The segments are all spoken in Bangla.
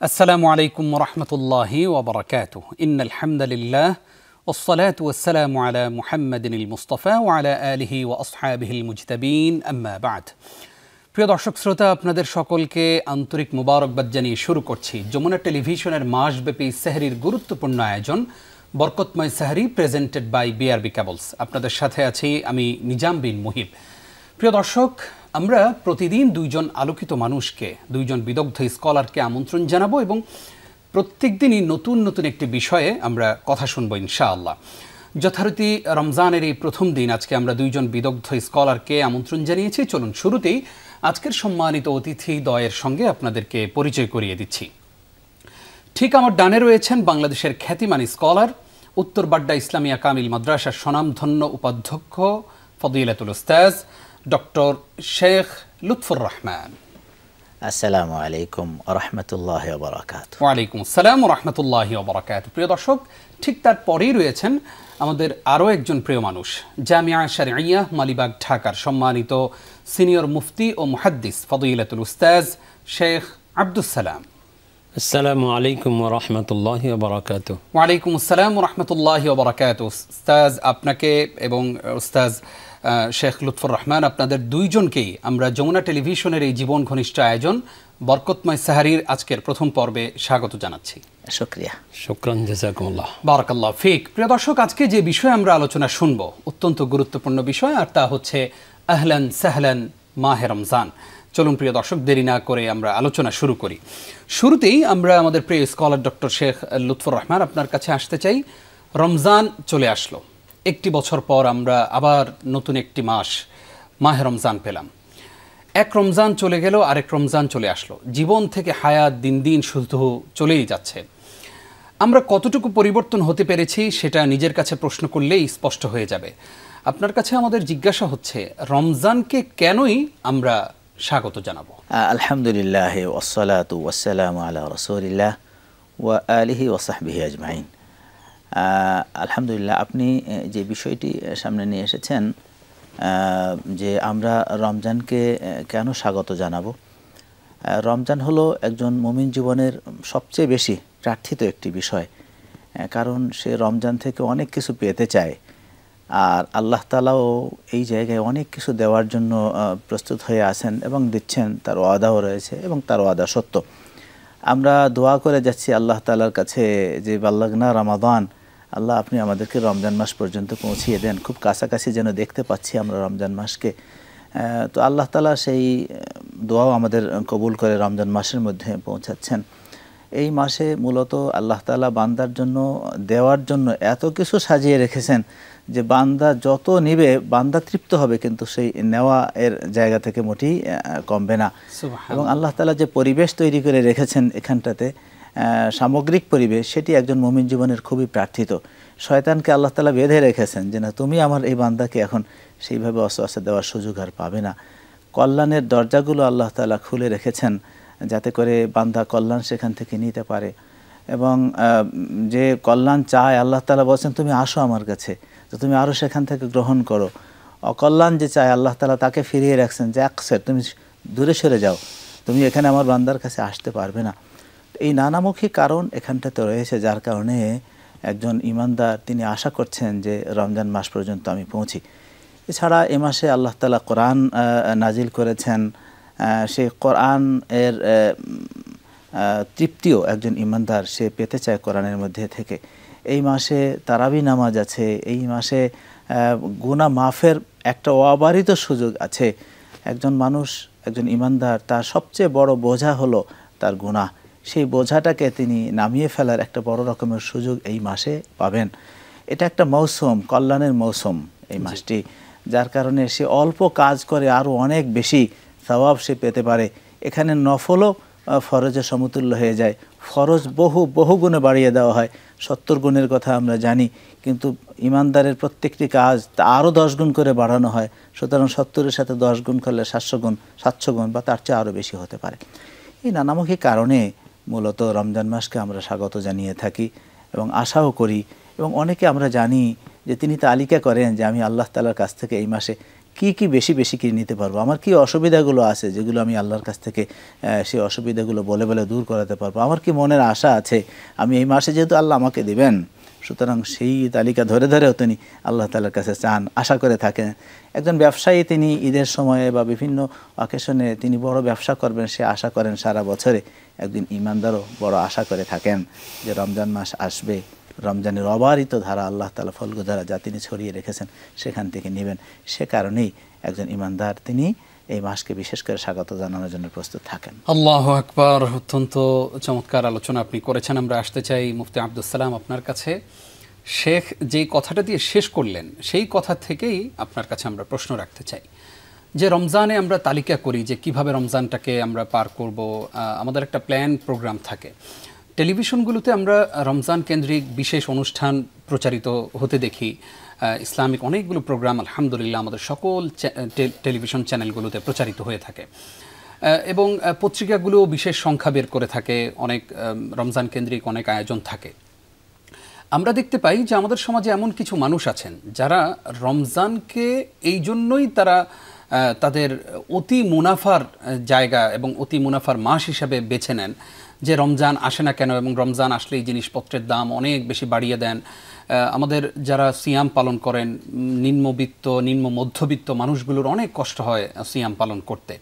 আসসালামু আলাইকুম ওয়া রাহমাতুল্লাহি ওয়া বারাকাতুহু ইন্নাল হামদালিল্লাহ ওয়াসসালাতু ওয়াসসালামু আলা মুহাম্মাদিনিল মুস্তাফা ওয়া আলা আলিহি ওয়া আসহাবিহিল মুজতাবিন আম্মা বা'দ। প্রিয় দর্শক শ্রোতা, আপনাদের সকলকে আন্তরিক মোবারকবাদ জানিয়ে শুরু করছি যমুনা টেলিভিশনের মাসব্যাপী সেহরির গুরুত্বপূর্ণ আয়োজন বরকতময় সেহরি প্রেজেন্টেড বাই বিআরবি কেবলস। আপনাদের সাথে আছি আমি নিজাম বিন মুহিব। প্রিয় দর্শক, আমরা প্রতিদিন দুইজন আলোকিত মানুষকে, দুইজন বিদগ্ধ স্কলারকে আমন্ত্রণ জানাবো এবং প্রত্যেক দিনই নতুন নতুন একটি বিষয়ে আমরা কথা শুনবো ইনশাআল্লাহ। যথারীতি রমজানের এই প্রথম দিন আজকে আমরা দুইজন বিদগ্ধ স্কলারকে আমন্ত্রণ জানিয়েছি। চলুন শুরুতেই আজকের সম্মানিত অতিথি দ্বয়ের সঙ্গে আপনাদেরকে পরিচয় করিয়ে দিচ্ছি। ঠিক আমার ডানে রয়েছেন বাংলাদেশের খ্যাতিমান স্কলার, উত্তর বাড্ডা ইসলামিয়া কামিল মাদ্রাসার স্বনামধন্য উপাধ্যক্ষ ফদিলাতুল উস্তাজ ডক্টর শেখ লুৎফুর রহমান। আসসালামু আলাইকুম ওয়া রাহমাতুল্লাহি ওয়া বারাকাতুহু। ওয়া আলাইকুম আসসালাম ওয়া রাহমাতুল্লাহি ওয়া বারাকাতুহু। প্রিয় দর্শক, ঠিক তার পরেই রয়েছেন আমাদের আরও একজন প্রিয় মানুষ, জামিয়া শরঈয়া মালিবাগ ঢাকার সম্মানিত সিনিয়র মুফতি ও মুহাদ্দিস ফদিলাতুল উস্তাজ শেখ আব্দুস সালাম। আসসালামু আলাইকুম ওয়া রাহমাতুল্লাহি ওয়া বারাকাতুহু। ওয়া আলাইকুম আসসালাম ওয়া রাহমাতুল্লাহি ওয়া বারাকাতুহু। উস্তাজ আপনাকে এবং উস্তাজ শেখ লুৎফুর রহমান, আপনাদের দুইজনকেই আমরা যমুনা টেলিভিশনের এই জীবন ঘনিষ্ঠ আয়োজন বরকতময় সেহরির আজকের প্রথম পর্বে স্বাগত জানাচ্ছি। শুকরিয়া। শুকরান, জাযাকুমুল্লাহ। বারাকাল্লাহ ফিক। প্রিয় দর্শক, আজকে যে বিষয়ে আমরা আলোচনা শুনব অত্যন্ত গুরুত্বপূর্ণ বিষয়, আর তা হচ্ছে আহলান সাহলান মাহে রমজান। চলুন প্রিয় দর্শক, দেরি না করে আমরা আলোচনা শুরু করি। শুরুতেই আমরা আমাদের প্রিয় স্কলার ডক্টর শেখ লুৎফুর রহমান, আপনার কাছে আসতে চাই। রমজান চলে আসলো, একটি বছর পর আমরা আবার নতুন একটি মাস মাহে রমজান পেলাম। এক রমজান চলে গেল, আরেক রমজান চলে আসলো। জীবন থেকে হায়াত দিন দিন শুধু চলেই যাচ্ছে। আমরা কতটুকু পরিবর্তন হতে পেরেছি সেটা নিজের কাছে প্রশ্ন করলেই স্পষ্ট হয়ে যাবে। আপনার কাছে আমাদের জিজ্ঞাসা হচ্ছে, রমজানকে কেনই আমরা স্বাগত জানাবো? আলহামদুলিল্লাহ ওয়াসসালাতু ওয়াসসালামু আলা রাসূলিল্লাহ ওয়া আলিহি ওয়া সাহবিহি আজমাইন। আলহামদুলিল্লাহ, আপনি যে বিষয়টি সামনে নিয়ে এসেছেন যে আমরা রমজানকে কেন স্বাগত জানাবো। রমজান হলো একজন মুমিন জীবনের সবচেয়ে বেশি প্রার্থিত একটি বিষয়, কারণ সে রমজান থেকে অনেক কিছু পেতে চায়, আর আল্লাহ তাআলাও এই জায়গায় অনেক কিছু দেওয়ার জন্য প্রস্তুত হয়ে আছেন এবং দিচ্ছেন। তার ওয়াদাও রয়েছে এবং তার ওয়াদা সত্য। আমরা দোয়া করে যাচ্ছি আল্লাহ তাআলার কাছে যে বাল্লাগনা রমাদান, আল্লাহ আপনি আমাদেরকে রমজান মাস পর্যন্ত পৌঁছিয়ে দেন। খুব কাছাকাছি যেন দেখতে পাচ্ছি আমরা রমজান মাসকে। তো আল্লাহ তাআলা সেই দোয়াও আমাদের কবুল করে রমজান মাসের মধ্যে পৌঁছাচ্ছেন। এই মাসে মূলত আল্লাহ তাআলা বান্দার জন্য দেওয়ার জন্য এত কিছু সাজিয়ে রেখেছেন যে বান্দা যত নিবে বান্দা তৃপ্ত হবে, কিন্তু সেই নেওয়া এর জায়গা থেকে মোটেই কমবে না। এবং আল্লাহ তাআলা যে পরিবেশ তৈরি করে রেখেছেন এখানটাতে, সামগ্রিক পরিবেশ, সেটি একজন মুমিন জীবনের খুবই প্রার্থিত। শয়তানকে আল্লাহ তাআলা বেঁধে রেখেছেন যে না, তুমি আমার এই বান্দাকে এখন সেইভাবে ওয়াসওয়াসা দেওয়ার সুযোগ আর পাবে না। কল্যাণের দরজাগুলো আল্লাহ তাআলা খুলে রেখেছেন যাতে করে বান্দা কল্যাণ সেখান থেকে নিতে পারে। এবং যে কল্যাণ চায় আল্লাহ তাআলা বলছেন তুমি আসো আমার কাছে, তো তুমি আরও সেখান থেকে গ্রহণ করো। অকল্যাণ যে চায় আল্লাহ তাআলা তাকে ফিরিয়ে রাখছেন যে আকসের, তুমি দূরে সরে যাও, তুমি এখানে আমার বান্দার কাছে আসতে পারবে না। এই নানামুখী কারণ এখানটাতে রয়েছে, যার কারণে একজন ইমানদার তিনি আশা করছেন যে রমজান মাস পর্যন্ত আমি পৌঁছি। এছাড়া এ মাসে আল্লাহ তাআলা কোরআন নাজিল করেছেন। সেই কোরআন এর তৃপ্তিও একজন ইমানদার সে পেতে চায় কোরআনের মধ্যে থেকে। এই মাসে তারাবি নামাজ আছে, এই মাসে গুনাহ মাফের একটা অবারিত সুযোগ আছে। একজন মানুষ, একজন ইমানদার, তার সবচেয়ে বড় বোঝা হলো তার গুনাহ। সেই বোঝাটাকে তিনি নামিয়ে ফেলার একটা বড় রকমের সুযোগ এই মাসে পাবেন। এটা একটা মৌসুম, কল্যাণের মৌসুম এই মাসটি, যার কারণে সে অল্প কাজ করে আরও অনেক বেশি সওয়াব সে পেতে পারে। এখানে নফলও ফরজের সমতুল্য হয়ে যায়। ফরজ বহু গুণে বাড়িয়ে দেওয়া হয়, 70 গুণের কথা আমরা জানি, কিন্তু ইমানদারের প্রত্যেকটি কাজ তা আরও 10 গুণ করে বাড়ানো হয়। সুতরাং 70-এর সাথে 10 গুণ করলে 700 গুণ বা তার চেয়ে আরও বেশি হতে পারে। এই নানামুখী কারণে মূলত রমজান মাসকে আমরা স্বাগত জানিয়ে থাকি এবং আশাও করি। এবং অনেকে আমরা জানি যে তিনি তালিকা করেন যে আমি আল্লাহ তাআলার কাছ থেকে এই মাসে কি কি বেশি বেশি কি নিতে পারবো, আমার কি অসুবিধাগুলো আছে যেগুলো আমি আল্লাহর কাছ থেকে সেই অসুবিধাগুলো বলে বলে দূর করাতে পারবো, আমার কি মনের আশা আছে আমি এই মাসে যেহেতু আল্লাহ আমাকে দিবেন, সুতরাং সেই তালিকা ধরে ধরেও তিনি আল্লাহ তাআলার কাছে চান, আশা করে থাকেন। একজন ব্যবসায়ী তিনি ঈদের সময়ে বা বিভিন্ন অকেশনে তিনি বড় ব্যবসা করবেন, সে আশা করেন সারা বছরে। একদিন ঈমানদারও বড় আশা করে থাকেন যে রমজান মাস আসবে, রমজানের অবারিত ধারা আল্লাহ তাআলা ফলগু ধারা যা তিনি ছড়িয়ে রেখেছেন সেখান থেকে নেবেন। সে কারণেই একজন ঈমানদার তিনি এই মাসকে বিশেষ করে স্বাগত জানানোর জন্য প্রস্তুত থাকেন। আল্লাহু আকবার, অত্যন্ত চমৎকার আলোচনা আপনি করেছেন। আমরা আসতে চাই মুফতি আব্দুস সালাম আপনার কাছে। শেখ যেই কথাটা দিয়ে শেষ করলেন সেই কথা থেকেই আপনার কাছে আমরা প্রশ্ন রাখতে চাই যে রমজানে আমরা তালিকা করি যে কিভাবে রমজানটাকে আমরা পার করব, আমাদের একটা প্ল্যান প্রোগ্রাম থাকে। টেলিভিশনগুলোতে আমরা রমজান কেন্দ্রিক বিশেষ অনুষ্ঠান প্রচারিত হতে দেখি, ইসলামিক অনেকগুলো প্রোগ্রাম আলহামদুলিল্লাহ আমাদের সকল টেলিভিশন চ্যানেলগুলোতে প্রচারিত হয়ে থাকে এবং পত্রিকাগুলো বিশেষ সংখ্যা বের করে থাকে, অনেক রমজান কেন্দ্রিক অনেক আয়োজন থাকে। আমরা দেখতে পাই যে আমাদের সমাজে এমন কিছু মানুষ আছেন যারা রমজানকে এই জন্যই তারা তাদের অতি মুনাফার জায়গা এবং অতি মুনাফার মাস হিসাবে বেছে নেন যে রমজান আসে না কেন, এবং রমজান আসলেই জিনিসপত্রের দাম অনেক বেশি বাড়িয়ে দেন। আমাদের যারা সিয়াম পালন করেন, নিম্নবিত্ত নিম্ন মধ্যবিত্ত মানুষগুলোর অনেক কষ্ট হয় সিয়াম পালন করতে।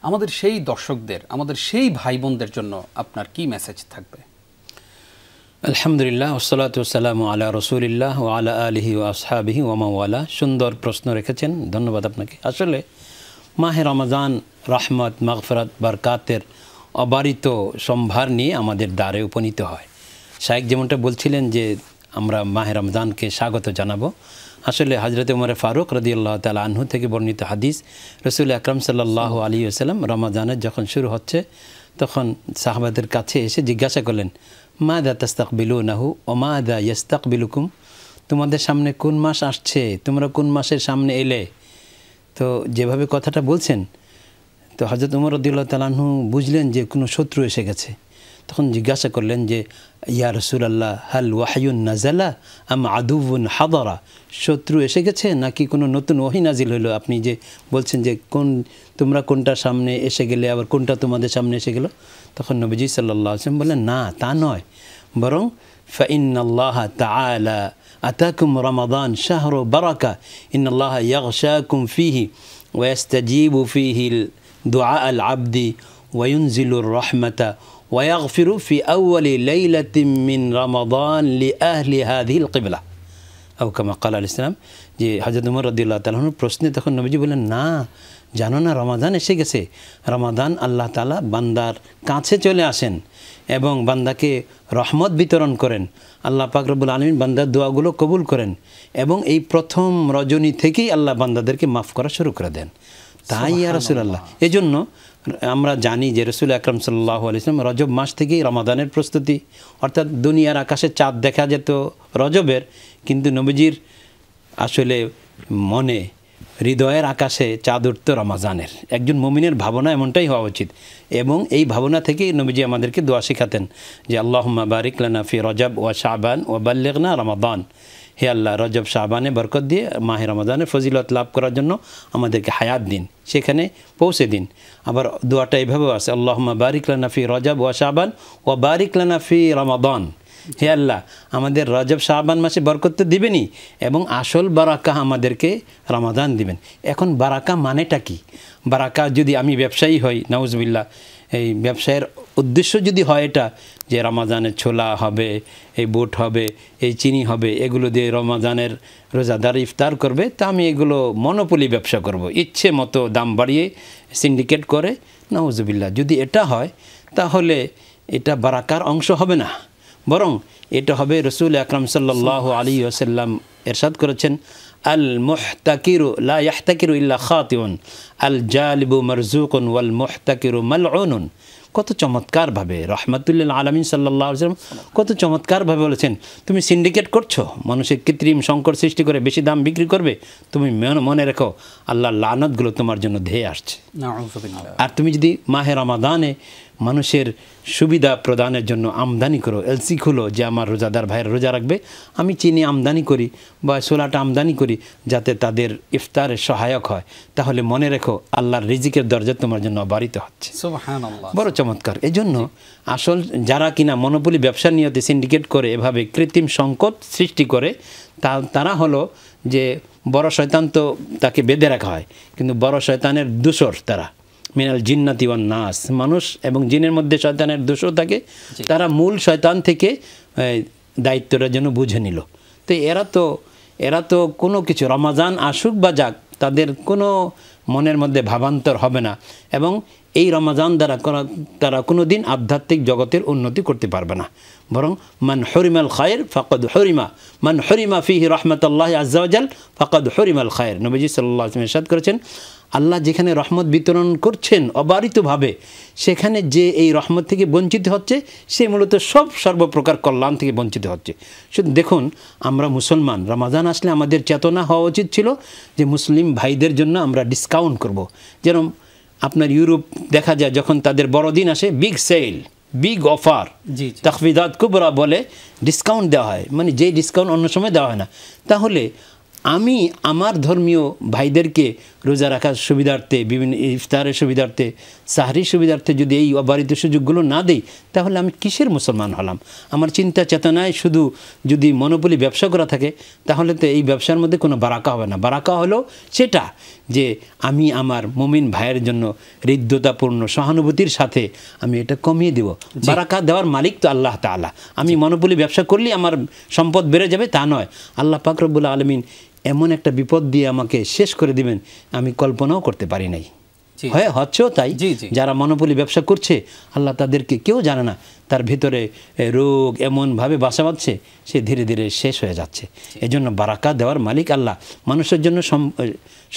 আমাদের সেই দর্শকদের, আমাদের সেই ভাই বোনদের জন্য আপনার কি মেসেজ থাকবে? আলহামদুলিল্লাহ, ওয়াসসালাতু ওয়াসসালামু আলা রাসূলিল্লাহ ওয়া আলা আলিহি ওয়া আসহাবিহি ওয়া মান ওয়ালা। সুন্দর প্রশ্ন রেখেছেন, ধন্যবাদ আপনাকে। আসলে মাহে রমজান রহমত, মাগফিরাত, বরকাতের অবারিত সম্ভার নিয়ে আমাদের দ্বারে উপনীত হয়। শাইখ যেমনটা বলছিলেন যে আমরা মাহে রমজানকে স্বাগত জানাবো, আসলে হযরত ওমর ফারুক রাদিয়াল্লাহু তাআলা আনহু থেকে বর্ণিত হাদিস, রাসূল আকরাম সাল্লাল্লাহু আলাইহি ওয়াসাল্লাম রমজানের যখন শুরু হচ্ছে তখন সাহাবাদের কাছে এসে জিজ্ঞাসা করলেন, মাযা তাস্তাকবিলুনাহু ওয়া মাযা ইস্তাকবিলুকুম, তোমাদের সামনে কোন মাস আসছে, তোমরা কোন মাসের সামনে এলে? তো যেভাবে কথাটা বলছেন, তো হযরত ওমর রাদিয়াল্লাহু তাআলা আনহু বুঝলেন যে কোনো শত্রু এসে গেছে। তখন জিজ্ঞাসা করলেন যে ইয়া রাসূলুল্লাহ হাল ওয়াহয়ুন নাযালা আম আদুউন হাদারা, শত্রু এসে গেছে নাকি কোনো নতুন ওহী নাজিল হলো? আপনি যে বলছেন যে তোমরা কোনটার সামনে এসে গেলে, আবার কোনটা তোমাদের সামনে এসে গেল? তখন নবীজি সাল্লাল্লাহু আলাইহি ওয়াসাল্লাম বললেন, না তা নয়, বরং ফাইন্নাল্লাহা তাআলা আতাকুম রমাদান শাহরু বারাকা ইন্নাল্লাহা ইয়াগশাকুম ফীহি ওয়া ইস্তাজীবু ফীহি দুআ আল আবদি ওয়া ইউনজিলুর রাহমাতা ওয়া ইয়াগফিরু ফি আউয়ালি লাইলাতিন মিন রমাদান লিআহলি হাযিহিল কিবলা আও কামা ক্বালা আলাইহিস সালাম। যে হযরত ওমর রাদিয়াল্লাহু তাআলা আনহুর প্রশ্নে তখন নবীজি বললেন, না জানো না রমাদান এসে গেছে। রমাদান আল্লাহ তাআলা বান্দার কাছে চলে আসেন এবং বান্দাকে রহমত বিতরণ করেন। আল্লাহ পাক রব্বুল আলামিন বান্দার দোয়াগুলো কবুল করেন এবং এই প্রথম রজনী থেকেই আল্লাহ বান্দাদেরকে মাফ করা শুরু করে দেন। তাই ইয়া রাসূলুল্লাহ, এজন্য আমরা জানি যে রাসূল আকরাম সাল্লাল্লাহু আলাইহি ওয়াসাল্লাম রজব মাস থেকেই রমাদানের প্রস্তুতি, অর্থাৎ দুনিয়ার আকাশে চাঁদ দেখা যেত রজবের, কিন্তু নবীজির আসলে মনে হৃদয়ের আকাশে চাঁদ উঠত রমজানের। একজন মুমিনের ভাবনা এমনটাই হওয়া উচিত এবং এই ভাবনা থেকেই নবীজি আমাদেরকে দোয়া শেখাতেন যে আল্লাহুম্মা বারিক লানা ফি রজব ওয়া শাবান ওয়া বাল্লিগনা রমাদান, হে আল্লাহ রজব শাবানে বরকত দিয়ে মাহে রমজানের ফজিলত লাভ করার জন্য আমাদেরকে হায়াত দিন, সেখানে পৌঁছে দিন। আবার দোয়াটা এইভাবেও আছে, আল্লাহুম্মা বারিক লানা ফি রজব ওয়া শাবান ওয়া বারিক লানা ফি রমাদান, হে আল্লাহ আমাদের রজব শাবান মাসে বরকত তো দিবেনই এবং আসল বারাকা আমাদেরকে রমাদান দিবেন। এখন বারাকা মানেটা কি? বারাকা যদি আমি ব্যবসায়ী হই, নাউজুবিল্লাহ, এই ব্যবসায়ের উদ্দেশ্য যদি হয় এটা যে রমাজানের ছোলা হবে, এই বুট হবে, এই চিনি হবে, এগুলো দিয়ে রমাজানের রোজাদার ইফতার করবে, তা আমি এগুলো মনোপলি ব্যবসা করব, ইচ্ছে মতো দাম বাড়িয়ে সিন্ডিকেট করে, নাউজুবিল্লাহ, যদি এটা হয় তাহলে এটা বারাকার অংশ হবে না, বরং এটা হবে রাসূল আকরাম সাল্লাল্লাহু আলাইহি ওয়াসাল্লাম ইরশাদ করেছেন, আল মুহতাকিরু লা ইয়াহতাকিরু ইল্লা খাতিউন আল জালিবু মারজুকুন ওয়াল মুহতাকিরু মালউনুন। কত চমৎকারভাবে রাহমাতুল্লিল আলামিন সাল্লাল্লাহু আলাইহি ওয়াসাল্লাম কত চমৎকারভাবে বলেছেন, তুমি সিন্ডিকেট করছো, মানুষের কৃত্রিম সংকট সৃষ্টি করে বেশি দাম বিক্রি করবে, তুমি মনে রেখো আল্লাহর লানতগুলো তোমার জন্য ধেয়ে আসছে। আর তুমি যদি মাহে রমাদানে মানুষের সুবিধা প্রদানের জন্য আমদানি করো, এলসি খুলো যে আমার রোজাদার ভাইয়ের রোজা রাখবে, আমি চিনি আমদানি করি বা ছোলাটা আমদানি করি যাতে তাদের ইফতারের সহায়ক হয়, তাহলে মনে রেখো আল্লাহর রিজিকের দরজা তোমার জন্য অবারিত হচ্ছে। সুবহানাল্লাহ, বড় চমৎকার। এজন্য আসল যারা কিনা মনোপলি ব্যবসার নিয়তে সিন্ডিকেট করে এভাবে কৃত্রিম সংকট সৃষ্টি করে, তারা হলো যে বড় শয়তান তো তাকে বেঁধে রাখা হয়, কিন্তু বড় শয়তানের দূষর তারা, মিনাল জিন্নাতি ওয়ান নাস, মানুষ এবং জিনের মধ্যে শয়তানের দূষর থাকে, তারা মূল শয়তান থেকে দায়িত্বটা যেন বুঝে নিল। তো এরা তো কোনো কিছু রমাজান আসুক বা যাক, তাদের কোনো মনের মধ্যে ভাবান্তর হবে না, এবং এই রমাজান দ্বারা তারা কোনো দিন আধ্যাত্মিক জগতের উন্নতি করতে পারবে না। বরং মান হরিমাল খায়ের ফাকাদ হরিমা, মান হরিমা ফিহি রহমতুল্লাহ আজ্জা ওয়া জাল ফাকাদ হরিমাল খায়ের। নবীজি সাল্লাল্লাহু আলাইহি ওয়াসাল্লাম ইরশাদ করেছেন, আল্লাহ যেখানে রহমত বিতরণ করছেন অবারিতভাবে, সেখানে যে এই রহমত থেকে বঞ্চিত হচ্ছে সে মূলত সর্বপ্রকার কল্যাণ থেকে বঞ্চিত হচ্ছে। শুধু দেখুন, আমরা মুসলমান, রমাজান আসলে আমাদের চেতনা হওয়া উচিত ছিল যে মুসলিম ভাইদের জন্য আমরা ডিসকাউন্ট করব। যেরকম আপনার ইউরোপ দেখা যায় যখন তাদের বড়দিন আসে, বিগ সেল, বিগ অফার, তাখফিদাত কুবরা বলে ডিসকাউন্ট দেওয়া হয়, মানে যেই ডিসকাউন্ট অন্য সময় দেওয়া হয় না। তাহলে আমি আমার ধর্মীয় ভাইদেরকে রোজা রাখার সুবিধার্থে, বিভিন্ন ইফতারের সুবিধার্থে, সাহরির সুবিধার্থে যদি এই অবারিত সুযোগগুলো না দেই, তাহলে আমি কিসের মুসলমান হলাম? আমার চিন্তা চেতনায় শুধু যদি মনোপলি ব্যবসা করা থাকে, তাহলে তো এই ব্যবসার মধ্যে কোনো বারাকা হবে না। বারাকা হলো সেটা যে আমি আমার মুমিন ভাইয়ের জন্য হৃদ্যতাপূর্ণ সহানুভূতির সাথে আমি এটা কমিয়ে দেব। বারাকা দেওয়ার মালিক তো আল্লাহ তাআলা। আমি মনোপলি ব্যবসা করলেই আমার সম্পদ বেড়ে যাবে তা নয়। আল্লাহ পাক রব্বুল আলামিন এমন একটা বিপদ দিয়ে আমাকে শেষ করে দিবেন আমি কল্পনাও করতে পারি নাই। হচ্ছেও তাই। যারা মনোপলি ব্যবসা করছে, আল্লাহ তাদেরকে কেউ জানে না তার ভিতরে রোগ এমনভাবে বাসা বাঁধছে, সে ধীরে ধীরে শেষ হয়ে যাচ্ছে। এজন্য বারাকা দেওয়ার মালিক আল্লাহ। মানুষের জন্য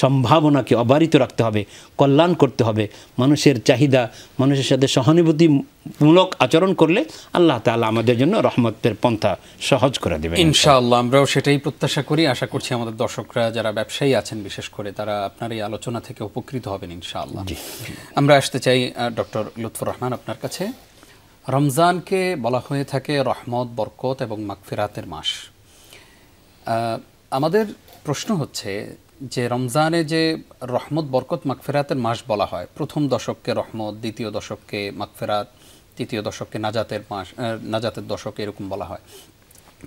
সম্ভাবনাকে অবারিত রাখতে হবে, কল্যাণ করতে হবে। মানুষের চাহিদা, মানুষের সাথে সহানুভূতিমূলক আচরণ করলে আল্লাহ তাআলা আমাদের জন্য রহমতের পন্থা সহজ করে দেবেন ইনশাআল্লাহ। আমরাও সেটাই প্রত্যাশা করি। আশা করছি আমাদের দর্শকরা যারা ব্যবসায়ী আছেন বিশেষ করে, তারা আপনার এই আলোচনা থেকে উপকৃত হবেন ইনশাআল্লাহ। আমরা আসতে চাই ডক্টর লুৎফর রহমান আপনার কাছে। রমজানকে বলা হয়ে থাকে রহমত, বরকত এবং মাগফিরাতের মাস। আমাদের প্রশ্ন হচ্ছে যে রমজানে যে রহমত, বরকত, মাগফিরাতের মাস বলা হয়, প্রথম দশককে রহমত, দ্বিতীয় দশককে মাগফিরাত, তৃতীয় দশককে নাজাতের মাস, নাজাতের দশক এরকম বলা হয়।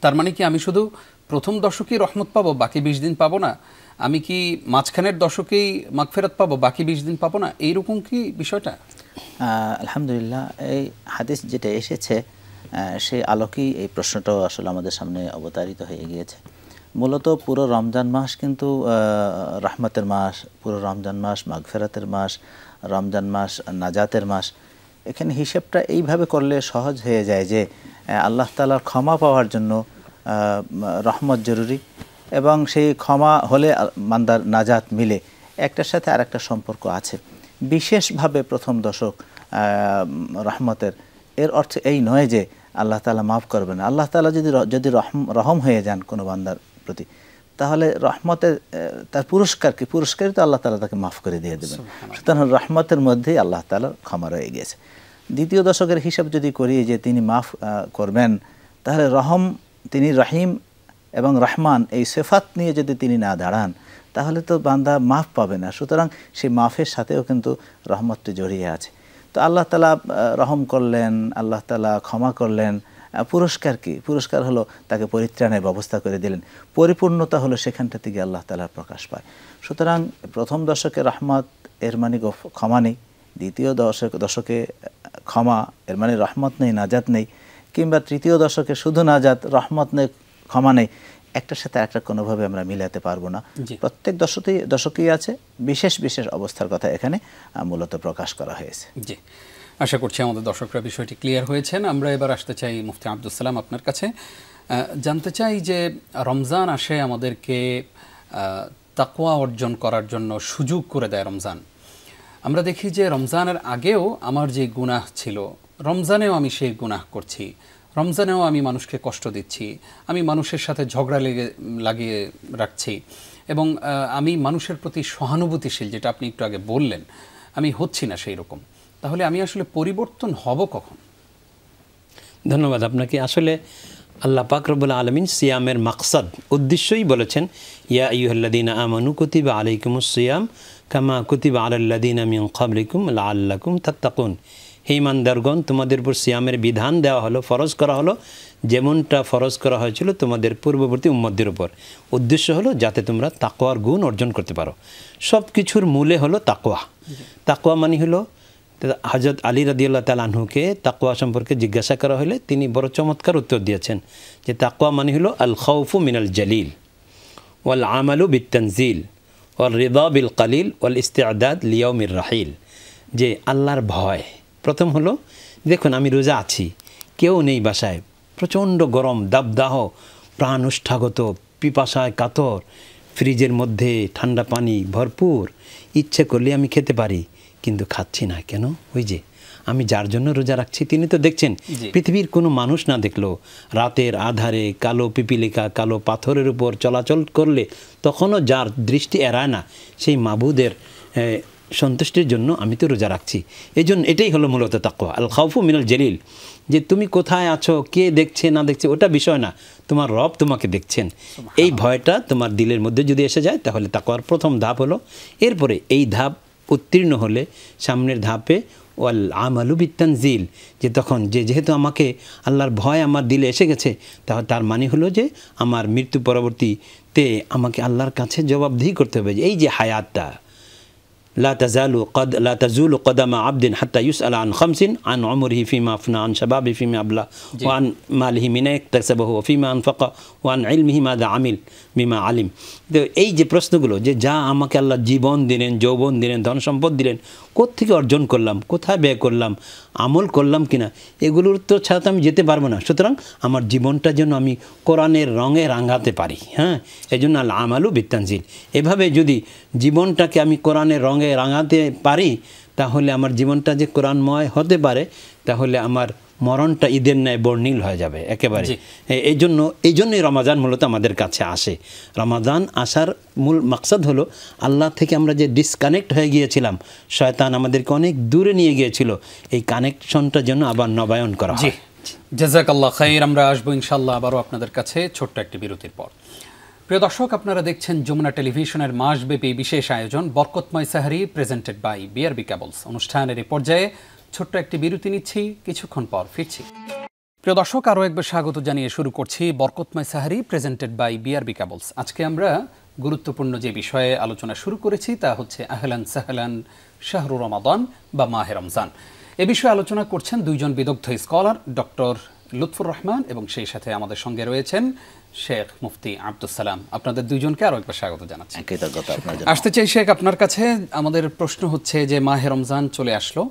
তার মানে কি আমি শুধু প্রথম দশকেই রহমত পাবো, বাকি 20 দিন পাবো না? আমি কি মাঝখানের দশকেই মাগফিরাত পাবো, বাকি 20 দিন পাবো না? এইরকম কি বিষয়টা? আলহামদুলিল্লাহ, এই হাদিস যেটা এসেছে সেই আলোকেই এই প্রশ্নটাও আসলে আমাদের সামনে অবতারিত হয়ে গিয়েছে। মূলত পুরো রমজান মাস কিন্তু রহমতের মাস, পুরো রমজান মাস মাগফিরাতের মাস, রমজান মাস নাজাতের মাস। এখানে হিসেবটা এইভাবে করলে সহজ হয়ে যায় যে আল্লাহ তাআলার ক্ষমা পাওয়ার জন্য রহমত জরুরি, এবং সেই ক্ষমা হলে বান্দার নাজাত মিলে। একটার সাথে আর একটা সম্পর্ক আছে। বিশেষভাবে প্রথম দশক রহমতের, এর অর্থ এই নয় যে আল্লাহ তাআলা মাফ করবেন। আল্লাহ তাআলা যদি রহম হয়ে যান কোনো বান্দার প্রতি, তাহলে রহমতের তার পুরস্কারই তো আল্লাহ তাআলা তাকে মাফ করে দিয়ে দেবেন। সুতরাং রহমতের মধ্যেই আল্লাহ তাআলার ক্ষমা রয়ে গিয়েছে। দ্বিতীয় দশকের হিসাব যদি করি যে তিনি মাফ করবেন, তাহলে তিনি রহিম এবং রহমান এই সিফাত নিয়ে যদি তিনি না দাঁড়ান, তাহলে তো বান্দা মাফ পাবে না। সুতরাং সেই মাফের সাথেও কিন্তু রহমতটি জড়িয়ে আছে। তো আল্লাহ তাআলা রহম করলেন, আল্লাহ তাআলা ক্ষমা করলেন। পুরস্কার কি? পুরস্কার হলো তাকে পরিত্রাণের ব্যবস্থা করে দিলেন। পরিপূর্ণতা হলো সেখানটা থেকে আল্লাহ তাআলার প্রকাশ পায়। সুতরাং প্রথম দশকে রহমত এর মানে ক্ষমা নেই, দ্বিতীয় দশকে ক্ষমা এর মানে রহমত নেই, নাজাত নেই, কিংবা তৃতীয় দশকে শুধু নাজাত, রহমত নেই, ক্ষমা নেই। একটার সাথে একটা কোনোভাবে আমরা মিলাতে পারবো না। প্রত্যেক দশকেই আছে বিশেষ বিশেষ অবস্থার কথা এখানে মূলত প্রকাশ করা হয়েছে। জি, আশা করছি আমাদের দর্শকরা বিষয়টি ক্লিয়ার হয়েছেন। আমরা এবার আসতে চাই মুফতি আব্দুস সালাম আপনার কাছে। জানতে চাই যে রমজান আসে আমাদেরকে তাকওয়া অর্জন করার জন্য সুযোগ করে দেয় রমজান। আমরা দেখি যে রমজানের আগেও আমার যে গুনাহ ছিল, রমজানেও আমি সেই গুনাহ করছি, রমজানেও আমি মানুষকে কষ্ট দিচ্ছি, আমি মানুষের সাথে ঝগড়া লাগিয়ে রাখছি, এবং আমি মানুষের প্রতি সহানুভূতিশীল, যেটা আপনি একটু আগে বললেন, আমি হচ্ছি না সেই রকম। তাহলে আমি আসলে পরিবর্তন হব কখন? ধন্যবাদ আপনাকে। আসলে আল্লাহ পাক রব্বুল আলামিন সিয়ামের মাকসাদ উদ্দেশ্যই বলেছেন, ইয়া আইয়ুহাল্লাযীনা আমানু কুতিবা আলাইকুমুস সিয়াম কামা কুতিবা আলাল্লাযীনা মিন ক্বাবলিকুম লাআল্লাকুম তাত্তাকুন। হে ঈমানদারগণ, তোমাদের উপর সিয়ামের বিধান দেওয়া হলো, ফরজ করা হলো, যেমনটা ফরজ করা হয়েছিল তোমাদের পূর্ববর্তী উম্মতদের উপর। উদ্দেশ্য হলো যাতে তোমরা তাকওয়ার গুণ অর্জন করতে পারো। সব কিছুর মূলে হলো তাকওয়া। তাকওয়া মানে হলো, হযরত আলী রাদিয়াল্লাহু তাআলা আনহুকে তাকওয়া সম্পর্কে জিজ্ঞাসা করা হলে তিনি বড় চমৎকার উত্তর দিয়েছেন যে তাকওয়া মানে হলো আল খাউফু মিনাল জালিল ওয়াল আমালু বিত-তানজিল ওয়াল রিদা বিল কালিল ওয়াল ইস্তিআদাদ লিয়াউমির রাহিল। যে আল্লাহর ভয়। প্রথম হলো, দেখুন আমি রোজা আছি, কেউ নেই বাসায়, প্রচণ্ড গরম, দাবদাহ, প্রাণ উষ্ঠাগত, পিপাসায় কাতর, ফ্রিজের মধ্যে ঠান্ডা পানি ভরপুর, ইচ্ছে করলে আমি খেতে পারি, কিন্তু খাচ্ছি না কেন? ওই যে আমি যার জন্য রোজা রাখছি তিনি তো দেখছেন। পৃথিবীর কোনো মানুষ না দেখলো, রাতের আধারে কালো পিপিলিকা কালো পাথরের উপর চলাচল করলে তখনও যার দৃষ্টি এড়ায় না, সেই মাবুদের সন্তুষ্টির জন্য আমি তো রোজা রাখছি। এই জন্য এটাই হলো মূলত তাকওয়া, আল খাউফু মিনাল জালিল। যে তুমি কোথায় আছো, কে দেখছে না দেখছে ওটা বিষয় না, তোমার রব তোমাকে দেখছেন। এই ভয়টা তোমার দিলের মধ্যে যদি এসে যায় তাহলে তাকওয়ার প্রথম ধাপ হলো। এরপরে এই ধাপ উত্তীর্ণ হলে সামনের ধাপে ওয়াল আমালু বিত-তানজিল, যে তখন যেহেতু আমাকে আল্লাহর ভয় আমার দিলে এসে গেছে, তাহলে তার মানে হলো যে আমার মৃত্যু পরবর্তীতে আমাকে আল্লাহর কাছে জবাবদিহি করতে হবে। এই যে হায়াতটা, لا تزول قدم عبد حتى يسأل عن خمس عن عمره فيما أفنى عن شبابه فيما أبلى وعن ماله من اكتسبه وفيما أنفق وعن علمه ماذا عمل بما علم। তো এই যে প্রশ্নগুলো, যে যা আমাকে আল্লাহ জীবন দিলেন, যৌবন দিলেন, ধন সম্পদ দিলেন, কোত্থেকে অর্জন করলাম, কোথায় ব্যয় করলাম, আমল করলাম কিনা, এগুলোর তো ছাড়া তো আমি যেতে পারবো না। সুতরাং আমার জীবনটা যেন আমি কোরআনের রঙে রাঙাতে পারি। হ্যাঁ, এই জন্য আল আমালু বিত-তানজিল। এভাবে যদি জীবনটাকে আমি কোরআনের রঙে রাঙাতে পারি, তাহলে আমার জীবনটা যে কোরআনময় হতে পারে, তাহলে আমার মরণটা ঈদের ন্যায় বর্ণিল হয়ে যাবে একেবারে। এই জন্যই রমাদান মূলত আমাদের কাছে আসে। রমাদান আসার মূল মাকসাদ হলো আল্লাহ থেকে আমরা যে ডিসকানেক্ট হয়ে গিয়েছিলাম, শয়তান আমাদেরকে অনেক দূরে নিয়ে গিয়েছিল, এই কানেকশনটা যেন আবার নবায়ন করা হয়। জাযাকাল্লাহ খাইর। আমরা আসবো ইনশাআল্লাহ আবারও আপনাদের কাছে ছোট্ট একটি বিরতির পর। প্রিয় দর্শক, আপনারা দেখছেন যমুনা টেলিভিশনের মাসব্যাপী বিশেষ আয়োজন বরকতময় সাহরি প্রেজেন্টেড বাই বিআরবি কেবলস। অনুষ্ঠানের এই পর্যায়ে ছোট্ট একটি বিরতি নিচ্ছি, কিছুক্ষণ পর ফিরছি। প্রিয় দর্শক, আরও একবার স্বাগত জানিয়ে শুরু করছি বরকতময় সাহরি প্রেজেন্টেড বাই বিআরবি কেবলস। আজকে আমরা গুরুত্বপূর্ণ যে বিষয়ে আলোচনা শুরু করেছি তা হচ্ছে আহলান সাহলান শাহরু রমাদান বা মাহে রমজান। এ বিষয়ে আলোচনা করছেন দুইজন বিদগ্ধ স্কলার, ডক্টর লুৎফুর রহমান এবং সেই সাথে আমাদের সঙ্গে রয়েছেন শেখ মুফতি আব্দুস সালাম। আপনাদের দুইজনকে আরও একবার স্বাগত জানাচ্ছি। আসতে চাই শেখ আপনার কাছে। আমাদের প্রশ্ন হচ্ছে যে মাহে রমজান চলে আসলো,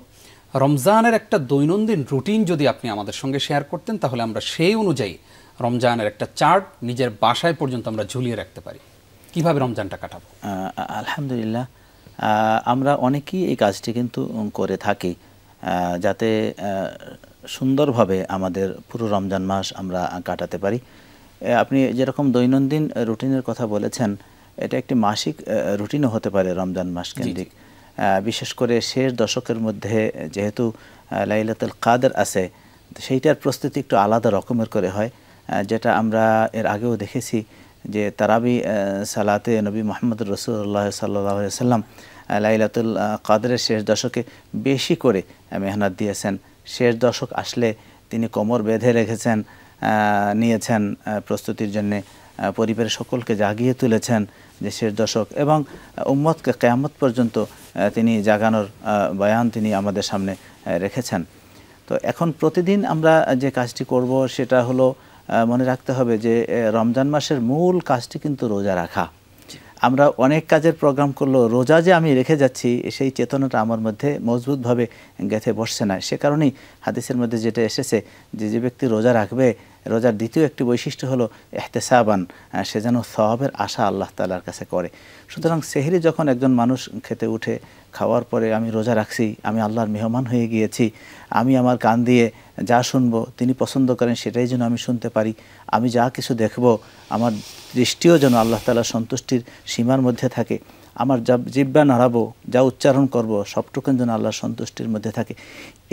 রমজানের একটা দৈনন্দিন রুটিন যদি আপনি আমাদের সঙ্গে শেয়ার করতেন, তাহলে আমরা সেই অনুযায়ী রমজানের একটা চার্ট নিজের বাসায় পর্যন্ত আমরা ঝুলিয়ে রাখতে পারি। কিভাবে রমজানটা কাটাবো? আলহামদুলিল্লাহ, আমরা অনেকেই এই কাজটি কিন্তু করে থাকি, যাতে সুন্দরভাবে আমাদের পুরো রমজান মাস আমরা কাটাতে পারি। আপনি যেরকম দৈনন্দিন রুটিনের কথা বলেছেন, এটা একটি মাসিক রুটিনও হতে পারে রমজান মাস কেন্দ্রিক। বিশেষ করে শেষ দশকের মধ্যে যেহেতু লাইলাতুল কাদর আছে, সেইটার প্রস্তুতি একটু আলাদা রকমের করে হয়, যেটা আমরা এর আগেও দেখেছি যে তারাবি সালাতে নবী মুহাম্মদ রাসূলুল্লাহ সাল্লাল্লাহু আলাইহি ওয়াসাল্লাম লাইলাতুল কাদরের শেষ দশকে বেশি করে মেহনত দিয়েছেন। শেষ দশক আসলে তিনি কোমর বেঁধে নিয়েছেন প্রস্তুতির জন্যে, পরিবারের সকলকে জাগিয়ে তুলেছেন যে শেষ দশক, এবং উম্মতকে কিয়ামত পর্যন্ত তিনি জাগানোর বয়ান তিনি আমাদের সামনে রেখেছেন। তো এখন প্রতিদিন আমরা যে কাজটি করব সেটা হলো মনে রাখতে হবে যে রমজান মাসের মূল কাজটি কিন্তু রোজা রাখা। আমরা অনেক কাজের প্রোগ্রাম করলেও রোজা যে আমি রেখে যাচ্ছি সেই চেতনাটা আমার মধ্যে মজবুতভাবে গেঁথে বসছে না। সে কারণেই হাদিসের মধ্যে যেটা এসেছে যে ব্যক্তি রোজা রাখবে, রোজার দ্বিতীয় একটি বৈশিষ্ট্য হলো ইহতিসাবান, সে যেন সওয়াবের আশা আল্লাহ তাআলার কাছে করে। সুতরাং সেহরি যখন একজন মানুষ খেতে উঠে খাওয়ার পরে আমি রোজা রাখছি, আমি আল্লাহর মেহমান হয়ে গিয়েছি, আমি আমার কান দিয়ে যা শুনবো তিনি পছন্দ করেন সেটাই যেন আমি শুনতে পারি, আমি যা কিছু দেখব আমার দৃষ্টিও যেন আল্লাহ তাআলার সন্তুষ্টির সীমার মধ্যে থাকে, আমার যা জিহ্বা নাড়াবো, যা উচ্চারণ করব সবটুকুন যেন আল্লাহর সন্তুষ্টির মধ্যে থাকে।